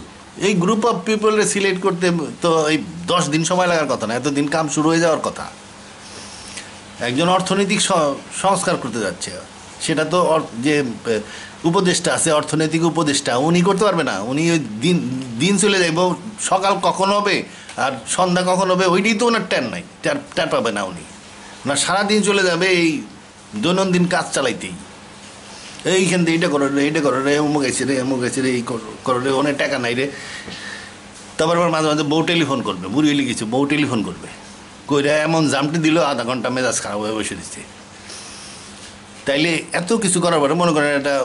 এই গ্রুপ অফ পিপলকে সিলেক্ট করতে তো এই 10 দিন সময় লাগার কথা না, এতদিন কাম শুরু হয়ে যাওয়ার কথা। একজন অর্থনৈতিক সংস্কার করতে যাচ্ছে, সেটা তো যে উপদেষ্টা আছে, অর্থনৈতিক উপদেষ্টা, উনি করতে পারবে না। উনি ওই দিন চলে যাইব, সকাল কখন হবে আর সন্ধ্যা কখন হবে ওইটাই তো ওনার নাই, ট্যার পাবে না উনি। ওনার সারাদিন চলে যাবে এই দৈনন্দিন কাজ চালাইতেই। এইখান থেকে এইটা করো রে, অমুক গেছে রে, এই করো রে, অনেক টাকা নাই রে। তারপর আবার মাঝে মাঝে বউ টেলিফোন করবে, বুড়ি হলে কিছু, বউ টেলিফোন করবে, কইরা এমন জামটি দিল, আধা ঘন্টা মেজাজ খারাপ হয়ে বসে দিচ্ছে। তাইলে এত কিছু করার পরে মনে করেন একটা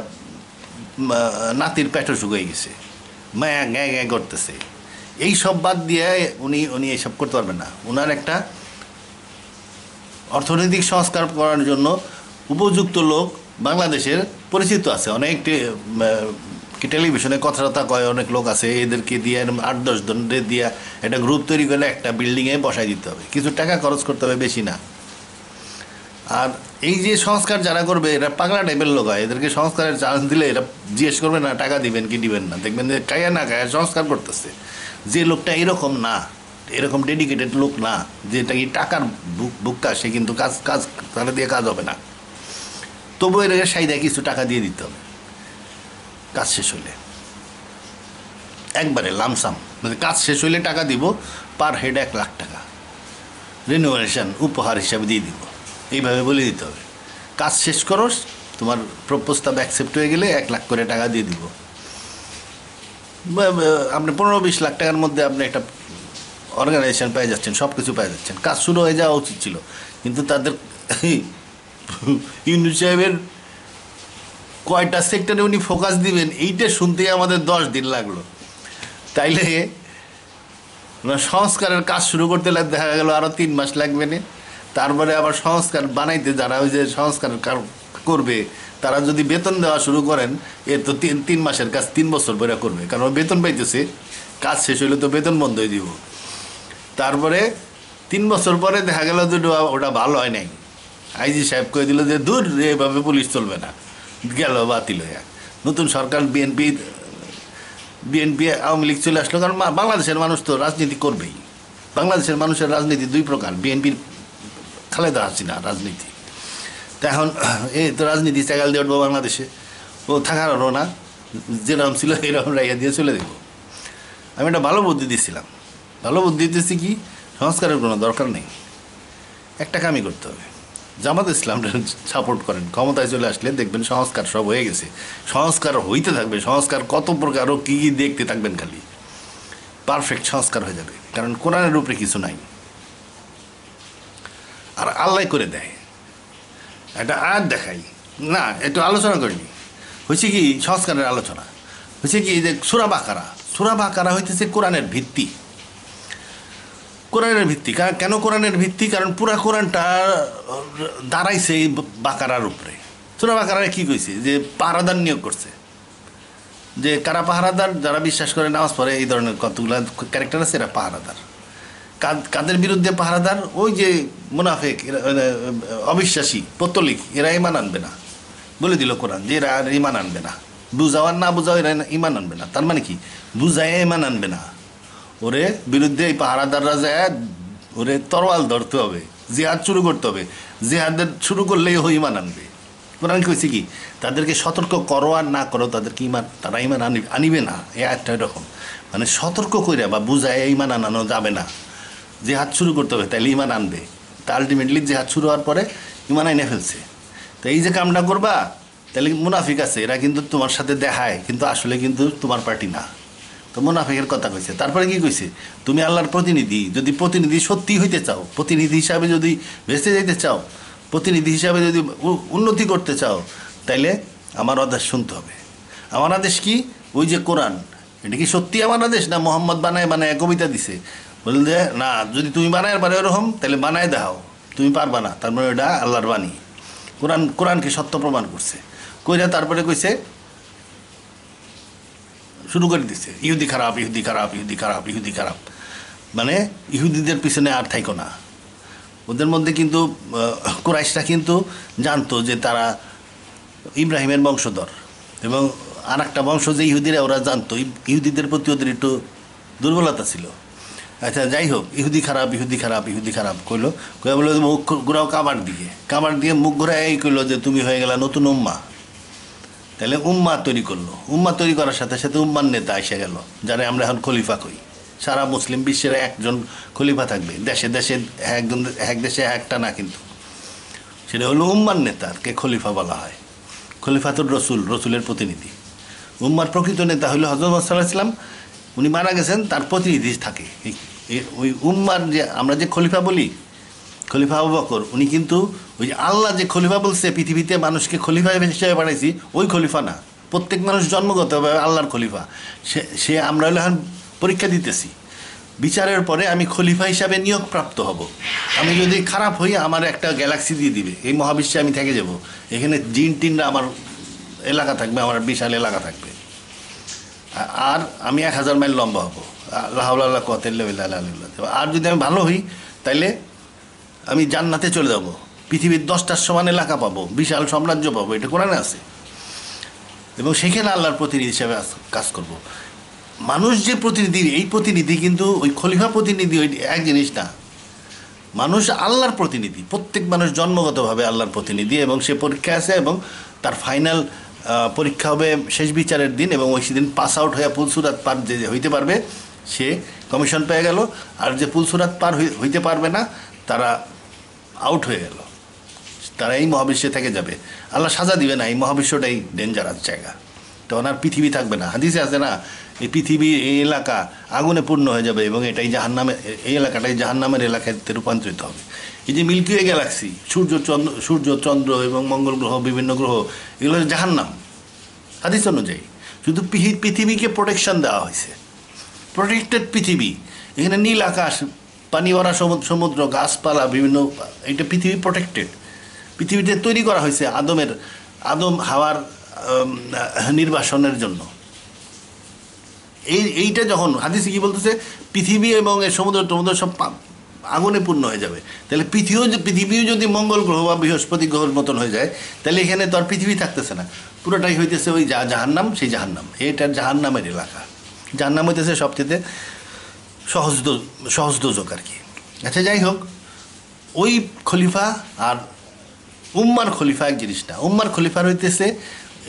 নাতির পেটও শুকিয়ে গেছে, মায়া গ্যাঁ গ্যাঁ করতেছে। এই সব বাদ দিয়ে উনি এইসব করতে পারবেন না। ওনার একটা অর্থনৈতিক সংস্কার করার জন্য উপযুক্ত লোক বাংলাদেশের পরিচিত আছে, অনেক টেলিভিশনে কথাবার্তা কয় অনেক লোক আছে, এদেরকে দিয়ে 8-10 জনের দিয়ে একটা গ্রুপ তৈরি করে একটা বিল্ডিংয়ে বসাই দিতে হবে। কিছু টাকা খরচ করতে হবে, বেশি না। আর এই যে সংস্কার যারা করবে, এরা পাগলা টাইপের লোক হয়। এদেরকে সংস্কারের চান্স দিলে এরা জিজ্ঞেস করবে না টাকা দিবেন কি দিবেন না, দেখবেন যে কায়া না কায়া সংস্কার করতেছে। যে লোকটা এরকম না, এরকম ডেডিকেটেড লোক না, যেটা কি টাকার বুক্কা, সে কিন্তু কাজ তাহলে দিয়ে কাজ হবে না। তবু এর সাইডে কিছু টাকা দিয়ে দিতে হবে কাজ শেষ হইলে, একবারে লামসাম। মানে কাজ শেষ হইলে টাকা দিব, পার হেড 1 লাখ টাকা রিনোভেশন উপহার হিসাবে দিয়ে দিব, এইভাবে বলে দিতে হবে। কাজ শেষ করো, তোমার প্রস্তাব অ্যাকসেপ্ট হয়ে গেলে 1 লাখ করে টাকা দিয়ে দিব। আপনি 15-20 লাখ টাকার মধ্যে আপনি একটা অর্গানাইজেশন পেয়ে যাচ্ছেন, সব কিছু পেয়ে যাচ্ছেন। কাজ শুরু হয়ে যাওয়া উচিত ছিল, কিন্তু তাদের ইউনুস সাহেবের কয়টা সেক্টরে উনি ফোকাস দিবেন, এইটা শুনতেই আমাদের 10 দিন লাগলো। তাইলে সংস্কারের কাজ শুরু করতে দেখা গেল আরও 3 মাস লাগবে না। তারপরে আবার সংস্কার বানাইতে যারা ওই যে সংস্কার করবে, তারা যদি বেতন দেওয়া শুরু করেন, এর তো 3 মাসের কাজ 3 বছর পরে করবে, কারণ বেতন পাইতেছে। কাজ শেষ হইলে তো বেতন বন্ধ হয়ে দিব। তারপরে 3 বছর পরে দেখা গেল যে ওটা ভালো হয় নাই, আইজি সাহেব কয়ে দিল যে দূর, এভাবে পুলিশ চলবে না, গেল বাতিল হয়ে। নতুন সরকার বিএনপি আওয়ামী লীগ চলে আসলো, কারণ বাংলাদেশের মানুষ তো রাজনীতি করবেই। বাংলাদেশের মানুষের রাজনীতি 2 প্রকার, বিএনপির খালেদা হাসিনা রাজনীতি। তা এখন এই তো রাজনীতি চাগাল দিয়ে উঠবো বাংলাদেশে, ও থাকারও না, যেরকম ছিল এরকম রাইয়া দিয়ে চলে দেবো। আমি একটা ভালো বুদ্ধি দিচ্ছিলাম। ভালো বুদ্ধি দিতেছি কি, সংস্কারের কোনো দরকার নেই, একটা কামই করতে হবে, জামাত ইসলামটা সাপোর্ট করেন, ক্ষমতায় চলে আসলে দেখবেন সংস্কার সব হয়ে গেছে। সংস্কার হইতে থাকবে, সংস্কার কত প্রকার ও কী দেখতে থাকবেন, খালি পারফেক্ট সংস্কার হয়ে যাবে। কারণ কোরআনের উপরে কিছু নাই, আর আল্লাহ করে দেয়। একটা আয়াত দেখাই না, একটু আলোচনা করিনি। হয়েছে কি, সংস্কারের আলোচনা হয়েছে কি, যে সূরা বাকারা হইতেছে কোরআনের ভিত্তি। কোরআনের ভিত্তি কেন কোরআনের ভিত্তি? কারণ পুরা কোরআনটা দাঁড়াইছে এই বাকারার উপরে। সূরা বাকারায় কী কইছে, যে পাহারাদার নিয়োগ করছে, যে কারা পাহারাদার, যারা বিশ্বাস করে নামাজ পড়ে, এই ধরনের কতগুলো ক্যারেক্টার আছে, এরা পাহারাদার। কাদের বিরুদ্ধে পাহারাদার? ওই যে মুনাফেক, অবিশ্বাসী, পত্তলিক, এরা ইমান আনবে না বলে দিল কোরআন, যে এরা ইমান আনবে না। বুঝাও আর না বুঝাও, এরা ইমান আনবে না। তার মানে কি, বুঝায় ইমান আনবে না, ওরে বিরুদ্ধে এই পাহারাদাররা যায়, ওরে তরোয়াল ধরতে হবে, জিহাদ শুরু করতে হবে। জিহাদের শুরু করলেই ও ইমান আনবে। কোরআন কইছে কি, তাদেরকে সতর্ক করো আর না করো, তাদেরকে তারা ইমান আনিবে না। এই একটা এরকম, মানে সতর্ক কইরা বা বুঝায় ইমান আনানো যাবে না, জিহাদ শুরু করতে হবে, তাইলে ইমান আনবে। তা আলটিমেটলি জিহাদ শুরু হওয়ার পরে ইমান আইনে ফেলছে। তো এই যে কামটা করবা, তাহলে মুনাফিক আছে, এরা কিন্তু তোমার সাথে দেখায় কিন্তু আসলে কিন্তু তোমার পার্টি না। তো মুনাফিকের কথা কইছে। তারপরে কি কইছে, তুমি আল্লাহর প্রতিনিধি, যদি প্রতিনিধি সত্যি হইতে চাও, প্রতিনিধি হিসাবে যদি ভেসে যেতে চাও, প্রতিনিধি হিসাবে যদি উন্নতি করতে চাও, তাইলে আমার আদেশ শুনতে হবে। আমার আদেশ কি? ওই যে কোরআন, এটা কি সত্যি আমার আদেশ না মোহাম্মদ বানায় বানায় কবিতা দিছে? বললেন যে না, যদি তুমি বানায় পারো এরকম, তাহলে বানায় দাও, তুমি পারবা না, তার মানে এটা আল্লাহর বাণী। কোরআনকে সত্য প্রমাণ করছে। কইরা তারপরে কইছে, শুরু করে দিচ্ছে ইহুদি খারাপ, ইহুদি খারাপ, ইহুদি খারাপ, ইহুদি খারাপ। মানে ইহুদিদের পিছনে আর থাইকো না। ওদের মধ্যে কিন্তু কুরাইশরা কিন্তু জানতো যে তারা ইব্রাহিমের বংশধর, এবং আর একটা বংশ যে ইহুদিরা, ওরা জানতো ইহুদিদের প্রতি ওদের একটু দুর্বলতা ছিল। আচ্ছা যাই হোক, ইহুদি খারাপ, ইহুদি খারাপ, ইহুদি খারাপ কইলো। কয়ে বললো মুখ ঘুরাও কাবার দিয়ে মুখ ঘুরাই এই কইলো যে তুমি হয়ে গেলা নতুন উম্মা। তাহলে উম্মা তৈরি করলো। উম্মা তৈরি করার সাথে সাথে উম্মার নেতা এসে গেল, যারা আমরা এখন খলিফা কই। সারা মুসলিম বিশ্বের একজন খলিফা থাকবে, দেশে দেশে একজন, এক দেশে একটা না, কিন্তু সেটা হলো উম্মার নেতাকে খলিফা বলা হয়। খলিফাতুর রসুল, রসুলের প্রতিনিধি। উম্মার প্রকৃত নেতা হলো হযরত মুহাম্মদ সাল্লাল্লাহু আলাইহি ওয়াসাল্লাম। উনি মারা গেছেন, তার প্রতিনিধি থাকে। ওই উম্মার যে আমরা যে খলিফা বলি, খলিফা আবু বকর, উনি কিন্তু ওই যে আল্লাহ যে খলিফা বলছে পৃথিবীতে মানুষকে খলিফা হিসেবে বানাইছি, ওই খলিফা না। প্রত্যেক মানুষ জন্মগতভাবে আল্লাহর খলিফা। সে আমরা হলে এখন পরীক্ষা দিতেছি, বিচারের পরে আমি খলিফা হিসাবে নিয়োগপ্রাপ্ত হব। আমি যদি খারাপ হই, আমার একটা গ্যালাক্সি দিয়ে দিবে, এই মহাবিশ্বে আমি থেকে যাব। এখানে জিন টিনরা আমার এলাকা থাকবে, আমার বিশাল এলাকা থাকবে, আর আমি 1000 মাইল লম্বা হবো। আল্লাহ আল্লাহ কতেল্লা। আর যদি আমি ভালো হই, তাইলে আমি জান্নাতে চলে যাব, পৃথিবীর 10টার সমান এলাকা পাবো, বিশাল সাম্রাজ্য পাবো। এটা কোরআনে আছে, এবং সেখানে আল্লাহর প্রতিনিধি হিসাবে কাজ করব। মানুষ যে প্রতিনিধি, এই প্রতিনিধি কিন্তু ওই খলিফা প্রতিনিধি ওই এক জিনিস না। মানুষ আল্লাহর প্রতিনিধি, প্রত্যেক মানুষ জন্মগতভাবে আল্লাহর প্রতিনিধি, এবং সে পরীক্ষা আছে, এবং তার ফাইনাল পরীক্ষা হবে শেষ বিচারের দিন, এবং ওই সেদিন পাস আউট হয়ে পুলসুরাত পার যে হইতে পারবে সে কমিশন পেয়ে গেল, আর যে পুলসুরাত পার হইতে পারবে না তারা আউট হয়ে গেল, তারা এই মহাবিশ্বে থেকে যাবে। আল্লাহ সাজা দিবে না, এই মহাবিশ্বটাই ডেঞ্জারাস জায়গা, তখন আর পৃথিবী থাকবে না। হাদিসে আছে না, এই পৃথিবী, এই এলাকা আগুনে পূর্ণ হয়ে যাবে, এবং এটাই জাহান্নামে, এই এলাকাটাই জাহান্নামের এলাকাতে রূপান্তরিত হবে। এই যে মিল্কি ওয়ে গ্যালাক্সি, সূর্য চন্দ্র এবং মঙ্গল গ্রহ, বিভিন্ন গ্রহ, এগুলো জাহান্নাম হাদিস অনুযায়ী। শুধু পৃথিবীকে প্রোটেকশন দেওয়া হয়েছে, প্রোটেক্টেড পৃথিবী। এখানে নীল আকাশ, পানি ভরা সমুদ্র, গাছপালা, বিভিন্ন, এটা পৃথিবী প্রোটেক্টেড। পৃথিবীতে তৈরি করা হয়েছে আদম হাওয়ার নির্বাসনের জন্য। এইটা যখন হাদিসে কি বলতেছে, পৃথিবী এবং এই সমুদ্র সব আগুনে পূর্ণ হয়ে যাবে, তাহলে পৃথিবীও যদি মঙ্গল গ্রহ বা বৃহস্পতি গ্রহের মতন হয়ে যায়, তাহলে এখানে তো আর পৃথিবী থাকতেছে না, পুরোটাই হইতেছে ওই জাহান্নাম। সেই জাহান্নাম, এটা জাহান্নামের এলাকা। জাহান্নাম হইতেছে সবচেয়ে সহজ দোজক আর কি। আচ্ছা যাই হোক, ওই খলিফা আর উম্মার খলিফা এক জিনিস না। উম্মার খলিফার হইতেছে,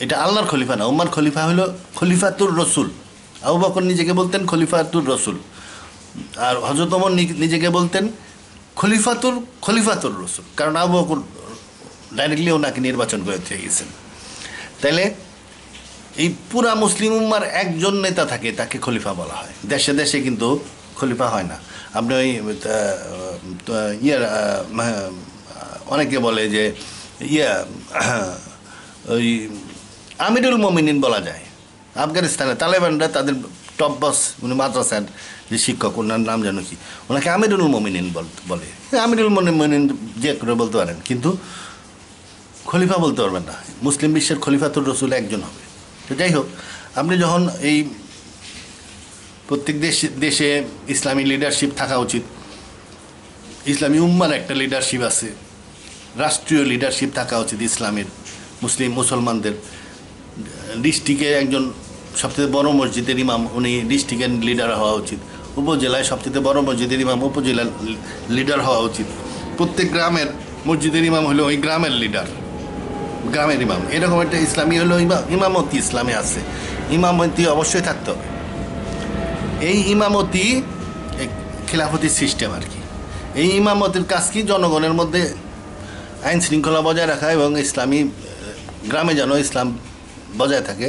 এটা আল্লাহর খলিফা না। উম্মার খলিফা হলো খলিফাতুর রসুল। আবু বকর নিজেকে বলতেন খলিফাতুর রসুল, আর হযরত ওমর নিজেকে বলতেন খলিফাতুর রসুল, কারণ আবু বকর ডাইরেক্টলি ওনাকে নির্বাচন করে দিয়ে গেছেন। তাইলে এই পুরা মুসলিম উম্মার একজন নেতা থাকে, তাকে খলিফা বলা হয়। দেশে দেশে কিন্তু খলিফা হয় না। আপনি ওই অনেকে বলে যে ওই আমিরুল মোমিনিন বলা যায়। আফগানিস্তানে তালেবানরা তাদের টপ বস, উনি মাদ্রাসার যে শিক্ষক, ওনার নাম যেন কি, ওনাকে আমিরুল মোমিনিন বলে। আমিরুল মোমিনিন যে করে বলতে পারেন, কিন্তু খলিফা বলতে পারবেন না। মুসলিম বিশ্বের খলিফাতুর রসুল একজন হবে। তো যাই হোক, আপনি যখন এই প্রত্যেক দেশে ইসলামী লিডারশিপ থাকা উচিত, ইসলামী উম্মার একটা লিডারশিপ আছে, রাষ্ট্রীয় লিডারশিপ থাকা উচিত ইসলামের, মুসলমানদের। ডিস্ট্রিক্টে একজন সবচেয়ে বড় মসজিদের ইমাম, উনি ডিস্ট্রিক্টের লিডার হওয়া উচিত। উপজেলায় সবচেয়ে বড় মসজিদের ইমাম উপজেলার লিডার হওয়া উচিত। প্রত্যেক গ্রামের মসজিদের ইমাম হলো ওই গ্রামের লিডার, গ্রামের ইমাম। এরকম একটা ইসলামী হলো ইমামতি ইসলামে আছে, ইমামতি অবশ্যই থাকতে হবে। এই ইমামতি খিলাফতির সিস্টেম আর কি। এই ইমামতির কাজ কি? জনগণের মধ্যে আইন শৃঙ্খলা বজায় রাখা এবং ইসলামী গ্রামে যেন ইসলাম বজায় থাকে,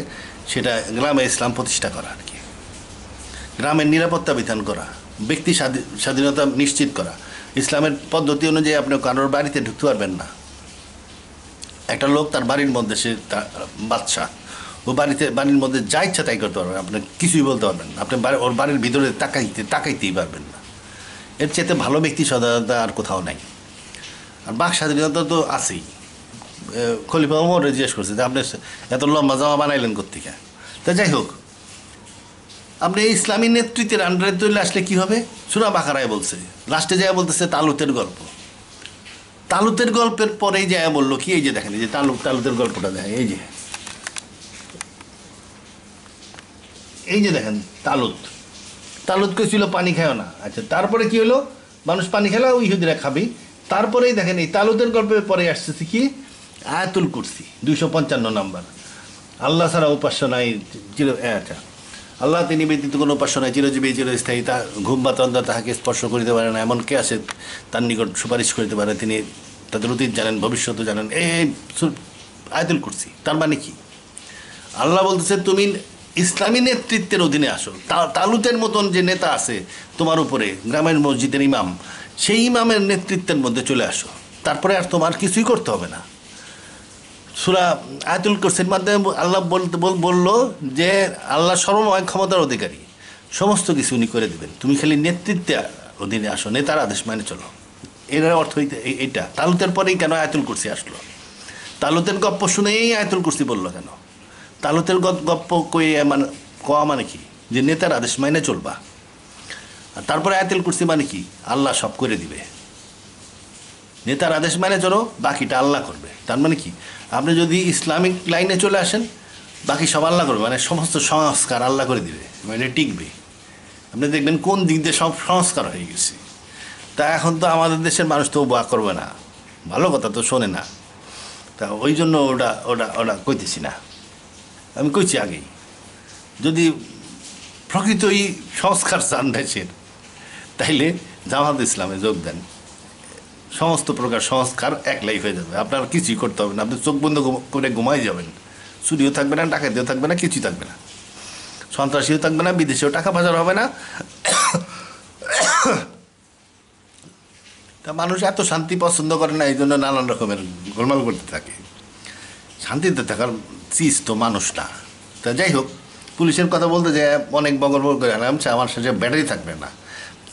সেটা গ্রামে ইসলাম প্রতিষ্ঠা করা আর কি, গ্রামের নিরাপত্তা বিধান করা, ব্যক্তি স্বাধীনতা নিশ্চিত করা। ইসলামের পদ্ধতি অনুযায়ী আপনি কারোর বাড়িতে ঢুকতে পারবেন না। একটা লোক তার বাড়ির মধ্যে, সে বাদশা, ও বাড়ির মধ্যে যা ইচ্ছা তাই করতে পারবেন, আপনি কিছুই বলতে পারবেন না, আপনি ওর বাড়ির ভিতরে তাকাইতেই পারবেন না। এর চেয়ে ভালো ব্যক্তি স্বাধীনতা আর কোথাও নাই। আর বাক স্বাধীনতা তো আছেই। খলিফা ওমর জিজ্ঞেস করছে যে আপনি এত লম্বা জামা বানাইলেন কোত্থেকে। তা যাই হোক, আপনি ইসলামী নেতৃত্বের আন্ডারে চলে আসলে কী হবে? সূরা বাকারায় বলছে, লাস্টে যায় বলতেছে তালুতের গল্প। তালুতের গল্পের পরেই যায় বললো কি, এই যে দেখেন, এই যে তালুতের গল্পটা দেখেন, এই যে দেখেন তালুত ছিল পানি খায়ও না। আচ্ছা, তারপরে কি হলো? মানুষ পানি খেলা, ওই ইহুদিরা খাবি। তারপরেই দেখেন এই তালুতের গল্পের পরে আসছে কি? আয়াতুল কুরসি 255 নম্বর। আল্লাহ ছাড়া উপাস্য নাই আচ্ছা, আল্লাহ তিনি ব্যতীত কোনো উপাস্য নাই, চিরজীবী চিরস্থায়ী, তা ঘুম বা তন্দ্রা তাহাকে স্পর্শ করিতে পারে না, এমন কে আছে তার নিকট সুপারিশ করিতে পারে? তিনি তাদের অতীত জানেন, ভবিষ্যৎ জানেন। এই আয়াতুল কুরসি তার মানে কি? আল্লাহ বলতেছে তুমি ইসলামী নেতৃত্বের অধীনে আসো। তালুতের মতন যে নেতা আছে তোমার উপরে, গ্রামের মসজিদের ইমাম, সেই ইমামের নেতৃত্বের মধ্যে চলে আসো, তারপরে আর তোমার কিছুই করতে হবে না। সূরা আয়াতুল কুরসির মাধ্যমে আল্লাহ বলল যে আল্লাহ সর্বময় ক্ষমতার অধিকারী, সমস্ত কিছু উনি করে দেবেন, তুমি খালি নেতৃত্বের অধীনে আসো, নেতার আদেশ মানে চলো। এর অর্থ এইটা। তালুতের পরেই কেন আয়াতুল কুরসি আসলো? তালুতের গপ্প শুনেই আয়াতুল কুরসি বললো কেন? তালুতের গপ্প কয়া মানে কি? যে নেতার আদেশ মাইনে চলবা। আর তারপরে আয়াতুল কুরসি মানে কি? আল্লাহ সব করে দিবে, নেতার আদেশ মানে চলো, বাকিটা আল্লাহ করবে। তার মানে কি? আপনি যদি ইসলামিক লাইনে চলে আসেন, বাকি সব আল্লাহ করবে, মানে সমস্ত সংস্কার আল্লাহ করে দিবে, মানে টিকবে। আপনি দেখবেন কোন দিক দিয়ে সব সংস্কার হয়ে গেছে। তা এখন তো আমাদের দেশের মানুষ তো বা করবে না, ভালো কথা তো শোনে না। তা ওই জন্য ওটা ওটা ওটা কইতেছি না। আমি কইছি আগেই, যদি প্রকৃতই সংস্কার চান দেশের, তাইলে জামাত ইসলামে যোগ দেন। সমস্ত প্রকার সংস্কার একলাই হয়ে যাবে, আপনার কিছুই করতে হবে না। আপনি চোখ বন্ধ করে ঘুমাই যাবেন, চুরিও থাকবে না, ডাকাতিও থাকবে না, কিছুই থাকবে না, সন্ত্রাসীও থাকবে না, বিদেশেও টাকা পাচার হবে না। তা মানুষ এত শান্তি পছন্দ করে না, এই জন্য নানান রকমের গোলমাল করতে থাকে। শান্তিতে থাকার চিজ তো মানুষ না। তা যাই হোক, পুলিশের কথা বলতে যে অনেক বগল করে আনলাম, আমার সাথে ব্যাটারি থাকবে না।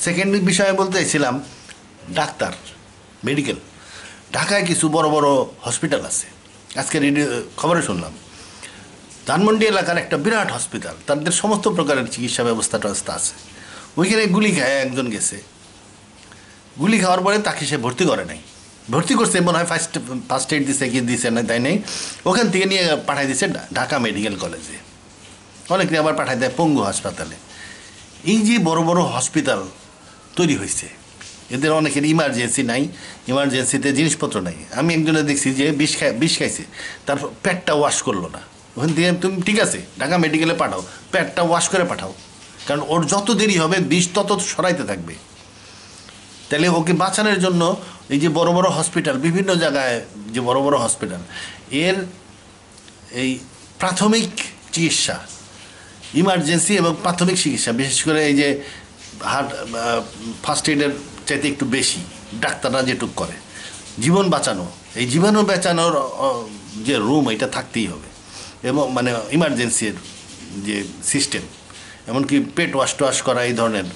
সেকেন্ড বিষয়ে বলতে চাইছিলাম, ডাক্তার, মেডিকেল, ঢাকায় কিছু বড় বড় হসপিটাল আছে। আজকে খবরে শুনলাম ধানমন্ডি এলাকার একটা বিরাট হসপিটাল, তাদের সমস্ত প্রকারের চিকিৎসা ব্যবস্থা আছে। ওইখানে গুলি খায় একজন গেছে, গুলি খাওয়ার পরে তাকে সে ভর্তি করে নাই, ভর্তি করছে মনে হয় ফার্স্ট এড দিছে কি দিছে না তাই নেই, ওখান থেকে নিয়ে পাঠাই দিছে ঢাকা মেডিকেল কলেজে, অনেকে আবার পাঠাই দেয় পঙ্গু হাসপাতালে। এই যে বড় বড় হসপিটাল তৈরি হয়েছে, এদের অনেকের ইমার্জেন্সি নাই, ইমার্জেন্সিতে জিনিসপত্র নাই। আমি একজনে দেখছি যে বিষ খাইছে, তার পেটটা ওয়াশ করলো না, ওখান থেকে তুমি ঠিক আছে ঢাকা মেডিকেলে পাঠাও, পেটটা ওয়াশ করে পাঠাও, কারণ ওর যত দেরি হবে বিষ তত সরাইতে থাকবে। তাহলে ওকে বাঁচানোর জন্য এই যে বড় বড় হসপিটাল, বিভিন্ন জায়গায় যে বড় বড় হসপিটাল, এর এই প্রাথমিক চিকিৎসা, ইমার্জেন্সি এবং প্রাথমিক চিকিৎসা, বিশেষ করে এই যে হার্ট ফার্স্ট এডের চাইতে একটু বেশি ডাক্তাররা যেটুক করে, জীবন বাঁচানো, এই জীবাণু বাঁচানোর যে রুম, এটা থাকতেই হবে। এবং মানে ইমার্জেন্সির যে সিস্টেম, এমনকি পেট ওয়াশ করা, এই ধরনের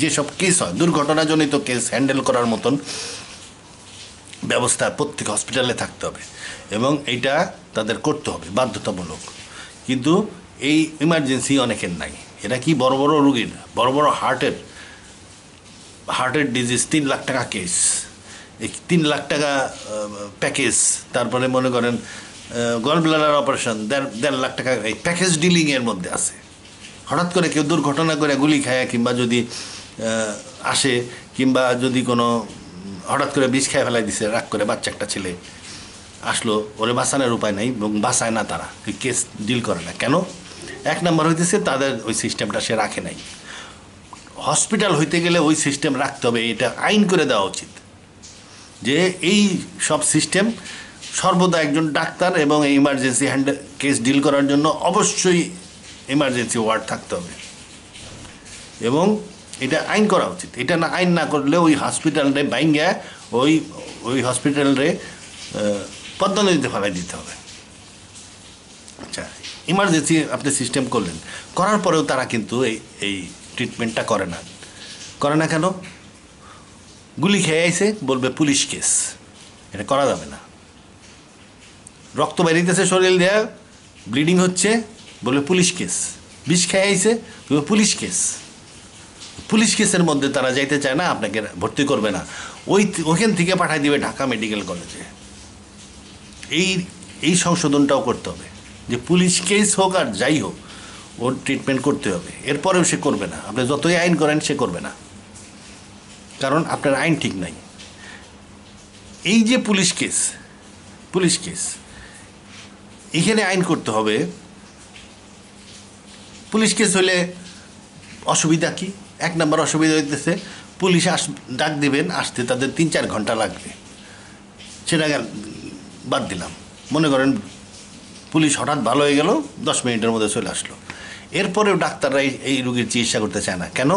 যেসব কেস হয়, দুর্ঘটনাজনিত কেস হ্যান্ডেল করার মতন ব্যবস্থা প্রত্যেক হসপিটালে থাকতে হবে, এবং এইটা তাদের করতে হবে বাধ্যতামূলক। কিন্তু এই ইমার্জেন্সি অনেকের নাই। এটা কি বড় বড় রুগীর, বড় বড় হার্টের ডিজিজ 3 লাখ টাকা কেস, এই 3 লাখ টাকা প্যাকেজ, তারপরে মনে করেন গল ব্লাডার অপারেশন 1.5 লাখ টাকা, এই প্যাকেজ ডিলিংয়ের মধ্যে আছে। হঠাৎ করে কেউ দুর্ঘটনা করে গুলি খায়, কিংবা যদি আসে, কিংবা যদি কোনো হঠাৎ করে বিষ খেয়ে ফেলাই দিছে, রাগ করে বাচ্চা একটা ছেলে আসলো, ওরে বাঁচানোর উপায় নেই এবং বাঁচায় না, তারা কেস ডিল করে না। কেন? 1 নম্বর হইতেছে তাদের ওই সিস্টেমটা সে রাখে নাই। হসপিটাল হইতে গেলে ওই সিস্টেম রাখতে হবে, এটা আইন করে দেওয়া উচিত যে এই সব সিস্টেম সর্বদা একজন ডাক্তার এবং ইমার্জেন্সি কেস ডিল করার জন্য অবশ্যই ইমার্জেন্সি ওয়ার্ড থাকতে হবে, এবং এটা আইন করা উচিত। এটা না আইন না করলে ওই হসপিটালরে বাইঙ্গা ওই ওই হসপিটালরে পদ্মনদীতে ফেলাই দিতে হবে। আচ্ছা, ইমার্জেন্সি আপনি সিস্টেম করলেন, করার পরেও তারা কিন্তু এই ট্রিটমেন্টটা করে না কেন? গুলি খেয়ে আইছে, বলবে পুলিশ কেস। এটা করা যাবে না। রক্ত বেরিয়েছে শরীর দেয়া, ব্লিডিং হচ্ছে, বলবে পুলিশ কেস। বিষ খেয়ে আইছে, বলবে পুলিশ কেস। পুলিশ কেসের মধ্যে তারা যাইতে চায় না, আপনাকে ভর্তি করবে না, ওইখান থেকে পাঠাই দিবে ঢাকা মেডিকেল কলেজে। এই সংশোধনটাও করতে হবে যে পুলিশ কেস হোক আর যাই হোক, ওর ট্রিটমেন্ট করতে হবে। এরপরেও সে করবে না, আপনি যতই আইন করেন সে করবে না, কারণ আপনার আইন ঠিক নাই। এই যে পুলিশ কেস এখানে আইন করতে হবে। পুলিশ কেস হলে অসুবিধা কি? 1 নম্বর অসুবিধা হইতেছে, পুলিশ ডাক দিবেন, আসতে তাদের 3-4 ঘন্টা লাগবে। সেটা বাদ দিলাম, মনে করেন পুলিশ হঠাৎ ভালো হয়ে গেল, 10 মিনিটের মধ্যে চলে আসলো। এরপরেও ডাক্তাররা এই রোগীর চিকিৎসা করতে চায় না কেন?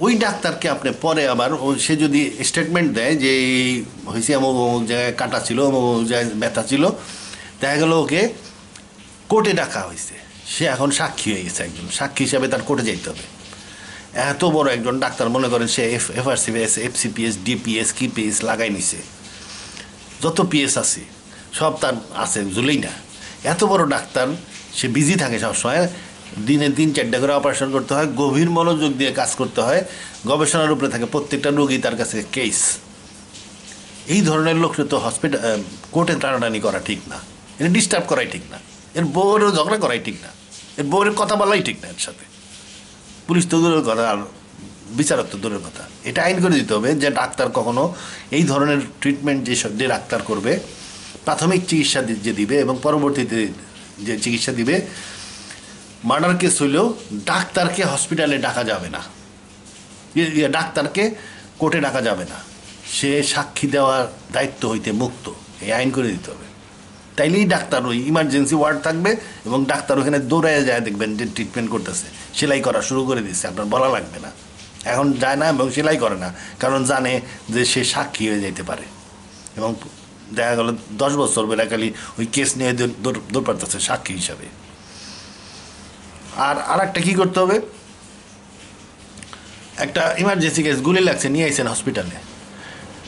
ওই ডাক্তারকে আপনি পরে আবার সে যদি স্টেটমেন্ট দেয় যে হয়েছে অমুক অমুক জায়গায় কাটা ছিল, অমুক জায়গায় ব্যথা ছিল, দেখা গেল ওকে কোর্টে ডাকা হয়েছে, সে এখন সাক্ষী হয়ে গেছে, একজন সাক্ষী হিসাবে তার কোর্টে যাইতে হবে। এত বড় একজন ডাক্তার, মনে করেন সে FRCPS, FCPS, DPS, KPS লাগাই নিছে, যত পিএস আছে সব তার আছে, বুঝলেই না। এত বড় ডাক্তার, সে বিজি থাকে সবসময়, দিনে 3-4টা করে অপারেশন করতে হয়, গভীর মনোযোগ দিয়ে কাজ করতে হয়, গবেষণার উপরে থাকে, প্রত্যেকটা রোগী তার কাছে কেস। এই ধরনের লোককে তো কোর্টে টানাটানি করা ঠিক না, এটা ডিস্টার্ব করাই ঠিক না, এর বউয়েরও ঝগড়া করাই ঠিক না, এর বউয়ের কথা বলাই ঠিক না এর সাথে। পুলিশ তো দূরের কথা, আর বিচারক তো দূরের কথা। এটা আইন করে দিতে হবে যে ডাক্তার কখনো এই ধরনের ট্রিটমেন্ট যে ডাক্তার করবে, প্রাথমিক চিকিৎসা যে দিবে এবং পরবর্তীতে যে চিকিৎসা দিবে, মার্ডার কেস হইলেও ডাক্তারকে হসপিটালে ডাকা যাবে না, ডাক্তারকে কোর্টে ডাকা যাবে না, সে সাক্ষী দেওয়ার দায়িত্ব হইতে মুক্ত। এই আইন করে দিতে হবে। তাইলেই ডাক্তার ওই ইমার্জেন্সি ওয়ার্ড থাকবে এবং ডাক্তার ওখানে দৌড়ায় যায়, দেখবেন যে ট্রিটমেন্ট করতেছে, সেলাই করা শুরু করে দিচ্ছে, আপনার বলা লাগবে না। এখন যায় না এবং সেলাই করে না, কারণ জানে যে সে সাক্ষী হয়ে যেতে পারে। এবং দেখা গেল 10 বছর বেলাকালি ওই কেস নিয়ে দৌড় পারতেছে সাক্ষী হিসাবে। আর একটা কী করতে হবে, একটা ইমার্জেন্সি কেস, গুলি লাগছে, নিয়ে আইছেন হসপিটালে,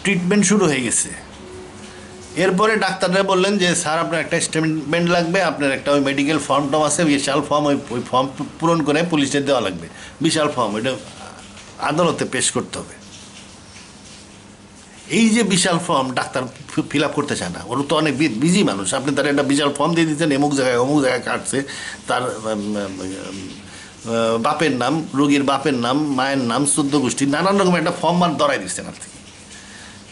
ট্রিটমেন্ট শুরু হয়ে গেছে। এরপরে ডাক্তাররা বললেন যে স্যার আপনার একটা স্টেটমেন্ট লাগবে, আপনার একটা ওই মেডিকেল ফর্ম আছে, বিশাল ফর্ম, ওই ফর্ম পূরণ করে পুলিশের দেওয়া লাগবে, বিশাল ফর্ম, এটা আদালতে পেশ করতে হবে। এই যে বিশাল ফর্ম ডাক্তার ফিল আপ করতে চায় না, ওর তো অনেক বিজি মানুষ, আপনি তার একটা বিশাল ফর্ম দিয়ে দিচ্ছেন, অমুক জায়গায় কাটছে, তার বাপের নাম, রোগীর বাপের নাম, মায়ের নাম, 14 গোষ্ঠী, নানান রকম একটা ফর্ম ধরাই দিচ্ছেন আর থেকে।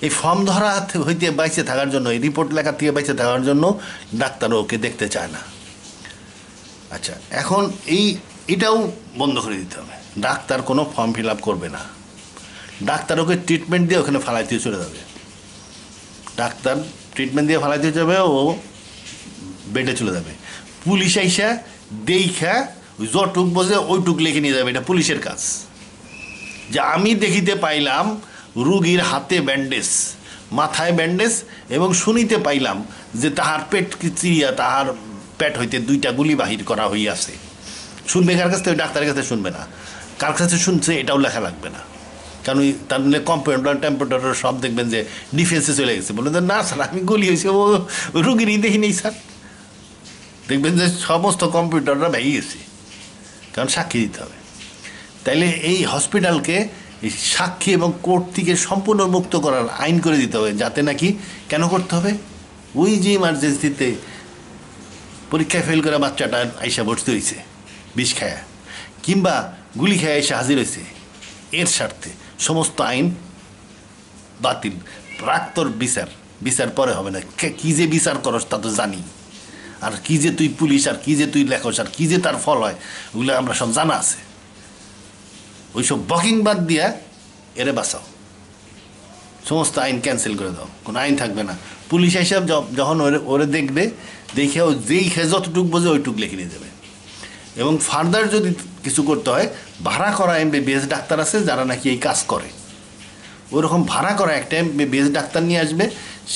এই ফর্ম ধরা হইতে বাইচে থাকার জন্য, এই রিপোর্ট লেখার থেকে বাইচে থাকার জন্য ডাক্তার ওকে দেখতে চায় না। আচ্ছা, এখন এটাও বন্ধ করে দিতে হবে, ডাক্তার কোনো ফর্ম ফিল আপ করবে না, ডাক্তার ওকে ট্রিটমেন্ট দিয়ে ওখানে ফালাইতে চলে যাবে, ডাক্তার ট্রিটমেন্ট দিয়ে ফালাইতে যাবে, ও বেডে চলে যাবে। পুলিশ আইসা দেখা যটুক বোঝে ওইটুক লিখে নিয়ে যাবে, এটা পুলিশের কাজ। যে আমি দেখিতে পাইলাম রুগীর হাতে ব্যান্ডেজ, মাথায় ব্যান্ডেজ, এবং শুনিতে পাইলাম যে তাহার পেট চিরিয়া তাহার পেট হইতে 2টা গুলি বাহির করা হইয়াছে। শুনবে কার কাছ থেকে? ওই ডাক্তারের কাছে শুনবে না, কার কাছে শুনছে এটাও লেখা লাগবে না, কারণ ওই তার কম্পিউটার টেম্পিউটার সব দেখবেন যে ডিফেন্সে চলে গেছে, বলবেন যে না স্যার আমি গুলি হয়েছে, ও রুগীরই দেখিনি স্যার, দেখবেন যে সমস্ত কম্পিউটাররা ভেঙে গেছে, কারণ সাক্ষী দিতে হবে। তাইলে এই হসপিটালকে এই সাক্ষী এবং কোর্ট থেকে সম্পূর্ণ মুক্ত করার আইন করে দিতে হবে, যাতে নাকি কেন করতে হবে, ওই যে ইমার্জেন্সিতে পরীক্ষায় ফেল করা বাচ্চাটা আইসা ভর্তি হয়েছে বিষ খায়া, কিংবা গুলি খায়া এসে হাজির হয়েছে, এর স্বার্থে সমস্ত আইন বাতিল। প্রাক্তর বিচার পরে হবে না, কী যে বিচার করস তা তো জানি, আর কী যে তুই পুলিশ, আর কী যে তুই লেখস, আর কী যে তার ফল হয়, ওগুলো আমরা সব জানা আছে। ওইসব বকিং বাদ দিয়া এরে বাঁচাও, সমস্ত আইন ক্যান্সেল করে দাও, কোনো আইন থাকবে না। পুলিশ হিসাব যখন ওরে দেখবে, দেখে ও যেই যতটুকু বোঝে ওইটুকু লিখে নিয়ে যাবে। এবং ফার্দার যদি কিছু করতে হয়, ভাড়া করা MBBS ডাক্তার আছে যারা নাকি এই কাজ করে, ওরকম ভাড়া করা একটা MBBS ডাক্তার নিয়ে আসবে,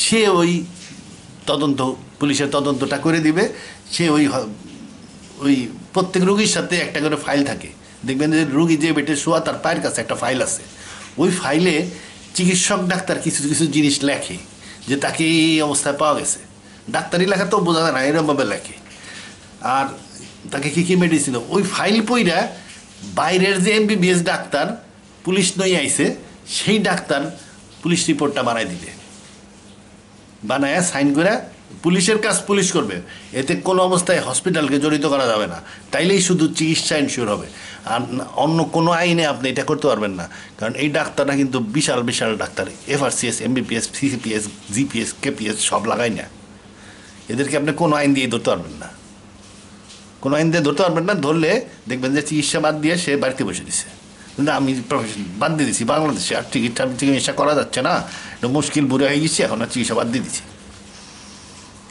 সে ওই তদন্ত, পুলিশের তদন্তটা করে দিবে। সে ওই প্রত্যেক রুগীর সাথে একটা করে ফাইল থাকে, দেখবেন যে রুগী যে বেটে শোয়া তার পায়ের কাছে একটা ফাইল আছে। ওই ফাইলে চিকিৎসক ডাক্তার কিছু কিছু জিনিস লেখে যে তাকে এই অবস্থায় পাওয়া গেছে। ডাক্তারি লেখা তো বোঝা যায় না, এরকমভাবে লেখে। আর তাকে কী কী মেডিসিন, ওই ফাইল পইরা বাইরের যে MBBS ডাক্তার পুলিশ নই আইছে, সেই ডাক্তার পুলিশ রিপোর্টটা বানাই দিবে, বানায় সাইন করে পুলিশের কাজ পুলিশ করবে। এতে কোনো অবস্থায় হসপিটালকে জড়িত করা যাবে না, তাইলেই শুধু চিকিৎসা ইনশিওর হবে। আর অন্য কোনো আইনে আপনি এটা করতে পারবেন না, কারণ এই ডাক্তাররা কিন্তু বিশাল বিশাল doctor, FRCS, MBBS, CCPS, GPS, KPS সব লাগাই না। এদেরকে আপনি কোনো আইন দিয়ে ধরতে পারবেন না, কোনো আইন দিয়ে ধরতে পারবেন না। ধরলে দেখবেন যে চিকিৎসা বাদ দিয়ে সে বাড়িতে বসে দিছে। কিন্তু আমি প্রফেশন বাদ দিয়ে দিচ্ছি বাংলাদেশে, আর চিকিৎসা করা যাচ্ছে না, এটা মুশকিল বুড়ে হয়ে গেছি, এখন আর চিকিৎসা বাদ দিয়ে দিচ্ছি।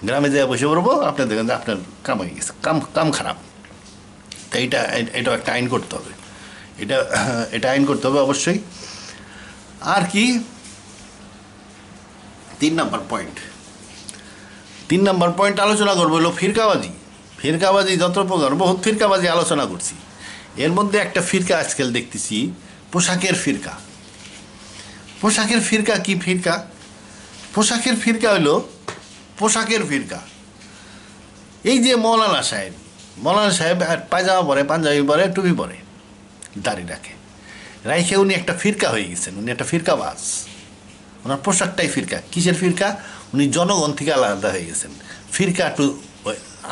গ্রামে যেয়ে বসে পড়বো, আপনি দেখেন যে আপনার কাম হয়ে গেছে, কাম খারাপ। তো এটাও একটা আইন করতে হবে, এটা আইন করতে হবে অবশ্যই। আর কি 3 নম্বর পয়েন্ট আলোচনা করবো হলো ফিরকাবাজি যত প্রকার, বহুত ফিরকাবাজি আলোচনা করছি। এর মধ্যে একটা ফিরকা আজকাল দেখতেছি, পোশাকের ফিরকা। কি ফিরকা? পোশাকের ফিরকা হলো এই যে মৌলানা সাহেব পায়জামা পরে, পাঞ্জাবি পরে, টুপি পরে, দাড়ি রাখে উনি একটা ফিরকা হয়ে গেছেন, উনি একটা ফিরকাবাজ। ওনার পোশাকটাই ফিরকা। কিসের ফিরকা? উনি জনগণ থেকে আলাদা হয়ে গেছেন। ফিরকা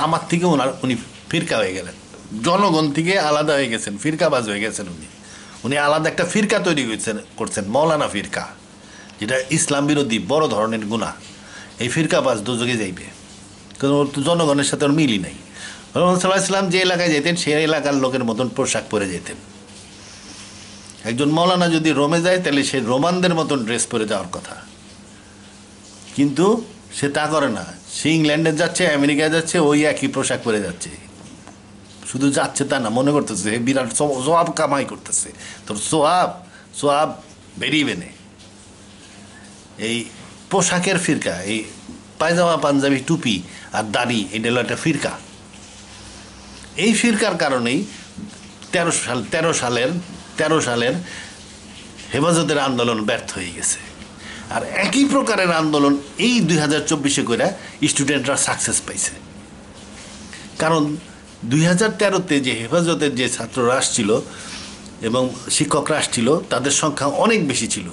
আমার থেকে উনি ফিরকা হয়ে গেলেন, জনগণ থেকে আলাদা হয়ে গেছেন, ফিরকাবাজ হয়ে গেছেন। উনি আলাদা একটা ফিরকা তৈরি করছেন, মৌলানা ফিরকা, যেটা ইসলাম বিরোধী বড় ধরনের গুনাহ। এই ফিরকাবাজ দোজখে যাইবে, কারণ ওর তো জনগণের সাথে ওর মিলই নাই। রাসূলুল্লাহ সাল্লাল্লাহু আলাইহি ওয়াসাল্লাম যে এলাকায় যেতেন, সেই এলাকার লোকের মতন পোশাক পরে যেতেন। একজন মৌলানা যদি রোমে যায়, তাহলে সে রোমানদের মতন ড্রেস পরে যাওয়ার কথা, কিন্তু সে তা করে না। সে ইংল্যান্ডে যাচ্ছে, আমেরিকায় যাচ্ছে, ওই একই পোশাক পরে যাচ্ছে। শুধু যাচ্ছে তা না, মনে করতেছে বিরাট সোয়াব কামাই করতেছে। তোর সোয়াব বেরিয়ে নে। এই পোশাকের ফিরকা, এই পায়জামা, পাঞ্জাবি, টুপি আর দাড়ি, এটা হলো একটা ফিরকা। এই ফিরকার কারণেই 13 সালের হেফাজতের আন্দোলন ব্যর্থ হয়ে গেছে। আর একই প্রকারের আন্দোলন এই 2024-এ করে স্টুডেন্টরা সাকসেস পাইছে। কারণ 2013-তে যে হেফাজতের যে ছাত্ররা আসছিল এবং শিক্ষকরা আসছিল, তাদের সংখ্যা অনেক বেশি ছিল।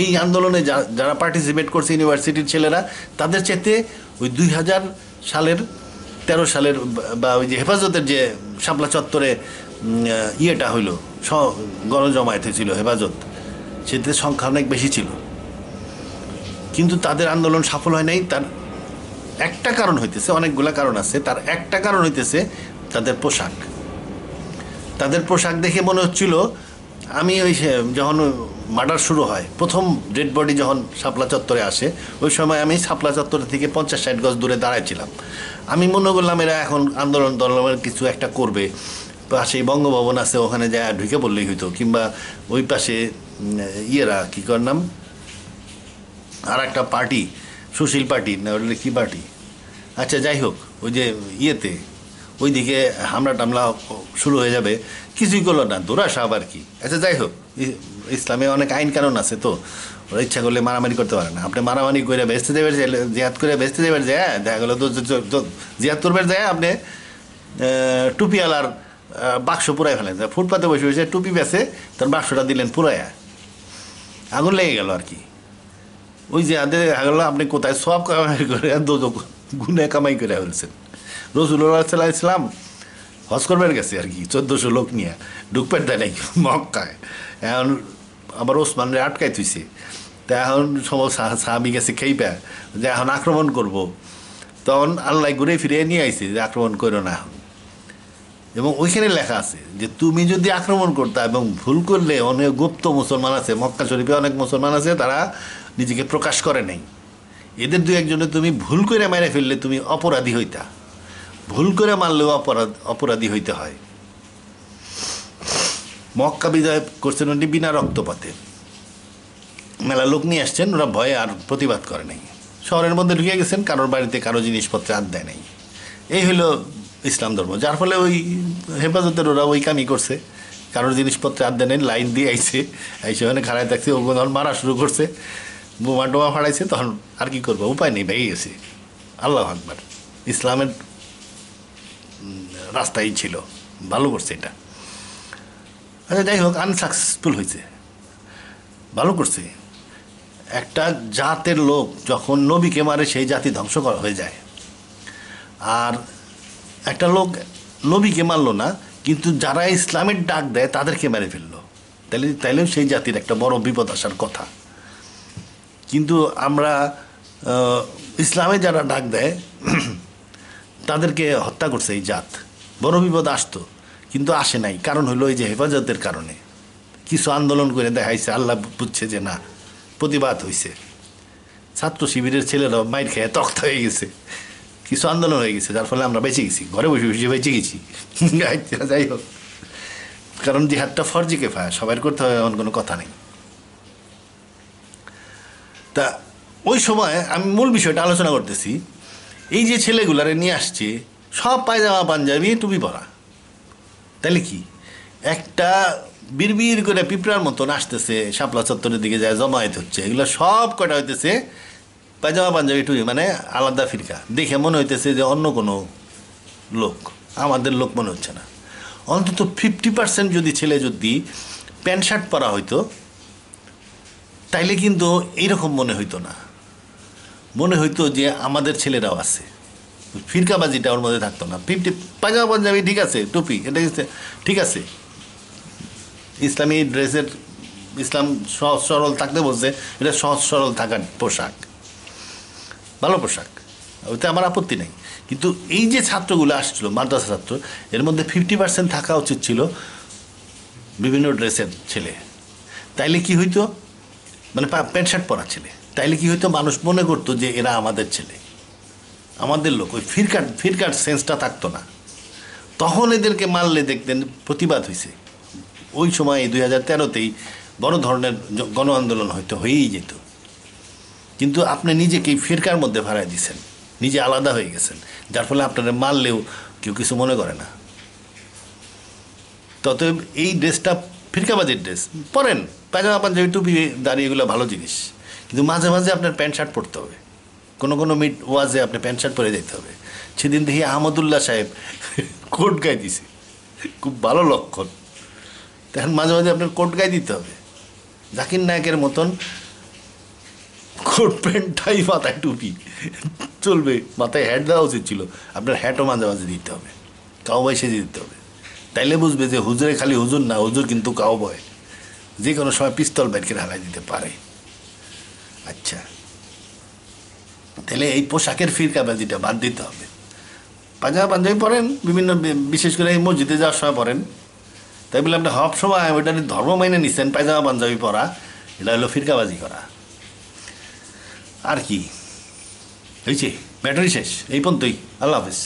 এই আন্দোলনে যারা পার্টিসিপেট করছে ইউনিভার্সিটির ছেলেরা, তাদের চাইতে ওই 13 সালের বা ওই যে হেফাজতের যে শাপলা চত্বরে ইয়েটা হইল, গণজমায়েত হয়েছিল হেফাজত, সেতে সংখ্যা অনেক বেশি ছিল। কিন্তু তাদের আন্দোলন সফল হয় নাই। তার একটা কারণ হইতেছে, অনেকগুলা কারণ আছে, তার একটা কারণ হইতেছে তাদের পোশাক দেখে মনে হচ্ছিল, আমি ওই যখন মার্ডার শুরু হয়, প্রথম ডেড বডি যখন শাপলা চত্বরে আসে, ওই সময় আমি শাপলা চত্বর থেকে 50-60 গজ দূরে দাঁড়াইছিলাম। আমি মনে করলাম এরা এখন আন্দোলন কিছু একটা করবে, পাশেই বঙ্গভবন আছে, ওখানে যায় ঢুকে বললেই হইতো, কিংবা ওই পাশে ইয়েরা কী কর নাম, আর একটা পার্টি, সুশীল পার্টি না, ওটা কী পার্টি, আচ্ছা যাই হোক, ওই যে ইয়েতে ওইদিকে হামলা টামলা শুরু হয়ে যাবে, কিছুই করলো না, দোরা সাহেব আর কি। আচ্ছা যাই হোক, ইসলামে অনেক আইন কানুন আছে, তো ওরা ইচ্ছা করলে মারামারি করতে পারে না। আপনি মারামারি করে বেচতে দেবেন, জিহাদ করে বেচতে দেবেন, যায় দেখা গেলো তো জিহাদ করবেন, যায় আপনি টুপিওয়ালার বাক্স পুরাই ফেলেন, ফুটপাতে বসে বসে টুপি বেচে, তার বাক্সটা দিলেন পুরাইয়া, আগুন লেগে গেল আর কি। ওই জিহাদে দেখা গেলো আপনি কোথায় সব কামাই করে গুনে কামাই করে ফেলছেন। রাসূলুল্লাহ সাল্লাল্লাহু আলাইহি ওয়াসাল্লাম হজ করবার গেছে আর কি, 1400 লোক নিয়ে, ঢুকপেট দেয় নাকি মক্কায়। এখন আবার ওসমানরে আটকাই থুইছে। তা এখন সমস্ত সাহাবী গেছে খেইপা যে এখন আক্রমণ করব, তখন আল্লাহ ঘুরে ফিরে নিয়ে আইছে যে আক্রমণ করো না। এখন এবং ওইখানে লেখা আছে যে তুমি যদি আক্রমণ করতে এবং ভুল করলে অনেক গুপ্ত মুসলমান আছে, মক্কা শরীফে অনেক মুসলমান আছে, তারা নিজেকে প্রকাশ করে নাই, এদের দু একজনে তুমি ভুল করে মেরে ফেললে তুমি অপরাধী হইতা। ভুল করে মারলেও অপরাধী হইতে হয়। মক্কা বিজয় করছেন উনি বিনা রক্তপাতে। মেলা লোক নিয়ে আসছেন, ওরা ভয়ে আর প্রতিবাদ করে নাই, শহরের মধ্যে ঢুকে গেছেন, কারোর বাড়িতে কারো জিনিসপত্রে হাত দেয় নাই। এই হলো ইসলাম ধর্ম। যার ফলে ওই হেফাজতের ওরা ওই কামই করছে, কারোর জিনিসপত্রে হাত দেয় নাই, লাইন দিয়ে আইছে, আইসে ওখানে খাড়ায় থাকছে, ও যখন মারা শুরু করছে, বোমা টোমা ফাড়াইছে, তখন আর কি করবো, উপায় নেই, ভেঙে গেছে। আল্লাহ আকবার, ইসলামের রাস্তাই ছিল, ভালো করছে এটা। আচ্ছা যাই হোক, আনসাকসেসফুল হয়েছে, ভালো করছে। একটা জাতের লোক যখন নবীকে মারে সেই জাতি ধ্বংস হয়ে যায়। আর একটা লোক নবীকে মারলো না, কিন্তু যারা ইসলামের ডাক দেয় তাদেরকে মেরে ফেললো, তাইলেও সেই জাতির একটা বড় বিপদ আসার কথা। কিন্তু আমরা ইসলামে যারা ডাক দেয় তাদেরকে হত্যা করছে এই জাত। বড় বিপদ আসতো, কিন্তু আসে নাই। কারণ হলো এই যে হেফাজতের কারণে কিছু আন্দোলন করে দেখাইছে, আল্লাহ বুঝছে যে না, প্রতিবাদ হয়েছে, ছাত্র শিবিরের ছেলেরা মাইর খেয়ে তক্তা হয়ে গেছে, কিছু আন্দোলন হয়ে গেছে, যার ফলে আমরা বেঁচে গেছি, ঘরে বসে বসে বেঁচে গেছি। যাই হোক, কারণ জিহাদটা ফরজি কিফায়া, সবাই করতে হবে এমন কোনো কথা নেই। তা ওই সময় আমি মূল বিষয়টা আলোচনা করতেছি, এই যে ছেলেগুলারে নিয়ে আসছে সব পায়জামা পাঞ্জাবি টুপি পরা, তাহলে কি একটা বিড়বিড় করে পিঁপড়ার মতন আসতেছে, শাপলা চত্বরের দিকে যায়, জমায়েত হচ্ছে, এগুলো সব কটা হইতেছে পায়জামা পাঞ্জাবি টুপি, মানে আলাদা ফিরকা। দেখে মনে হইতেছে যে অন্য কোনো লোক, আমাদের লোক মনে হচ্ছে না। অন্তত 50% যদি ছেলে যদি প্যান্ট শার্ট পরা হইতো, তাইলে কিন্তু এইরকম মনে হইতো না, মনে হইতো যে আমাদের ছেলেরাও আছে, ফিরকাবাজিটা ওর মধ্যে থাকতো না। 50 পায়জামা পাঞ্জাবি ঠিক আছে, টুপি এটা ঠিক আছে, ইসলামী ড্রেসের, ইসলাম সহজ সরল থাকতে বলছে, এটা সহজ সরল থাকার পোশাক, ভালো পোশাক, ওইতে আমার আপত্তি নেই। কিন্তু এই যে ছাত্রগুলো আসছিল, মাদ্রাসা ছাত্র, এর মধ্যে 50% থাকা উচিত ছিল বিভিন্ন ড্রেসের ছেলে। তাইলে কি হইতো, মানে প্যান্ট শার্ট পরা ছেলে, তাইলে কি হইতো, মানুষ মনে করতো যে এরা আমাদের ছেলে, আমাদের লোক। ওই ফিরকার সেন্সটা থাকতো না। তখন এদেরকে মারলে দেখতেন প্রতিবাদ হয়েছে। ওই সময় 2013তেই বড় ধরনের গণ আন্দোলন হয়তো হয়েই যেত। কিন্তু আপনি নিজেকেই ফিরকার মধ্যে ভাড়ায় দিয়েছেন, নিজে আলাদা হয়ে গেছেন, যার ফলে আপনারা মারলেও কেউ কিছু মনে করে না। ততএব এই ড্রেসটা ফিরকাবাজির ড্রেস পরেন, পায়জামা পাঞ্জাবি টুপি দাঁড়িয়ে, এগুলো ভালো জিনিস, কিন্তু মাঝে মাঝে আপনার প্যান্ট শার্ট পরতে হবে, কোনো কোনো ওয়াজে আপনি প্যান্ট শার্ট পরে যেতে হবে। সেদিন দেখি আহমদুল্লাহ সাহেব কোট গায়ে দিছে, খুব ভালো লক্ষণ। তখন মাঝে মাঝে আপনার কোট গায়ে দিতে হবে, জাকির নায়কের মতন কোট প্যান্ট টাই, মাথায় টুপি চলবে, মাথায় হ্যাট দেওয়া উচিত ছিল, আপনার হ্যাটও মাঝে মাঝে দিতে হবে, কাউবয় সেজে দিতে হবে। তাইলে বুঝবে যে হুজুরে খালি হুজুর না, হুজুর কিন্তু কাউবয়, যে কোনো সময় পিস্তল বের করে হারাই দিতে পারে। আচ্ছা, তাহলে এই পোশাকের ফিরকাবাজিটা বাদ দিতে হবে। পায়জামা পাঞ্জাবি পরেন, বিভিন্ন বিশেষ করে এই মসজিদে যাওয়ার সময় পরেন, তাই বলে আপনি সব সময় ওইটা ধর্ম মাইনে নিচ্ছেন, পায়জামা পাঞ্জাবি পরা, এটা হলো ফিরকাবাজি করা। আর কি হয়েছে, ব্যাটারি শেষ, এই পর্যন্তই, আল্লাহ হাফেজ।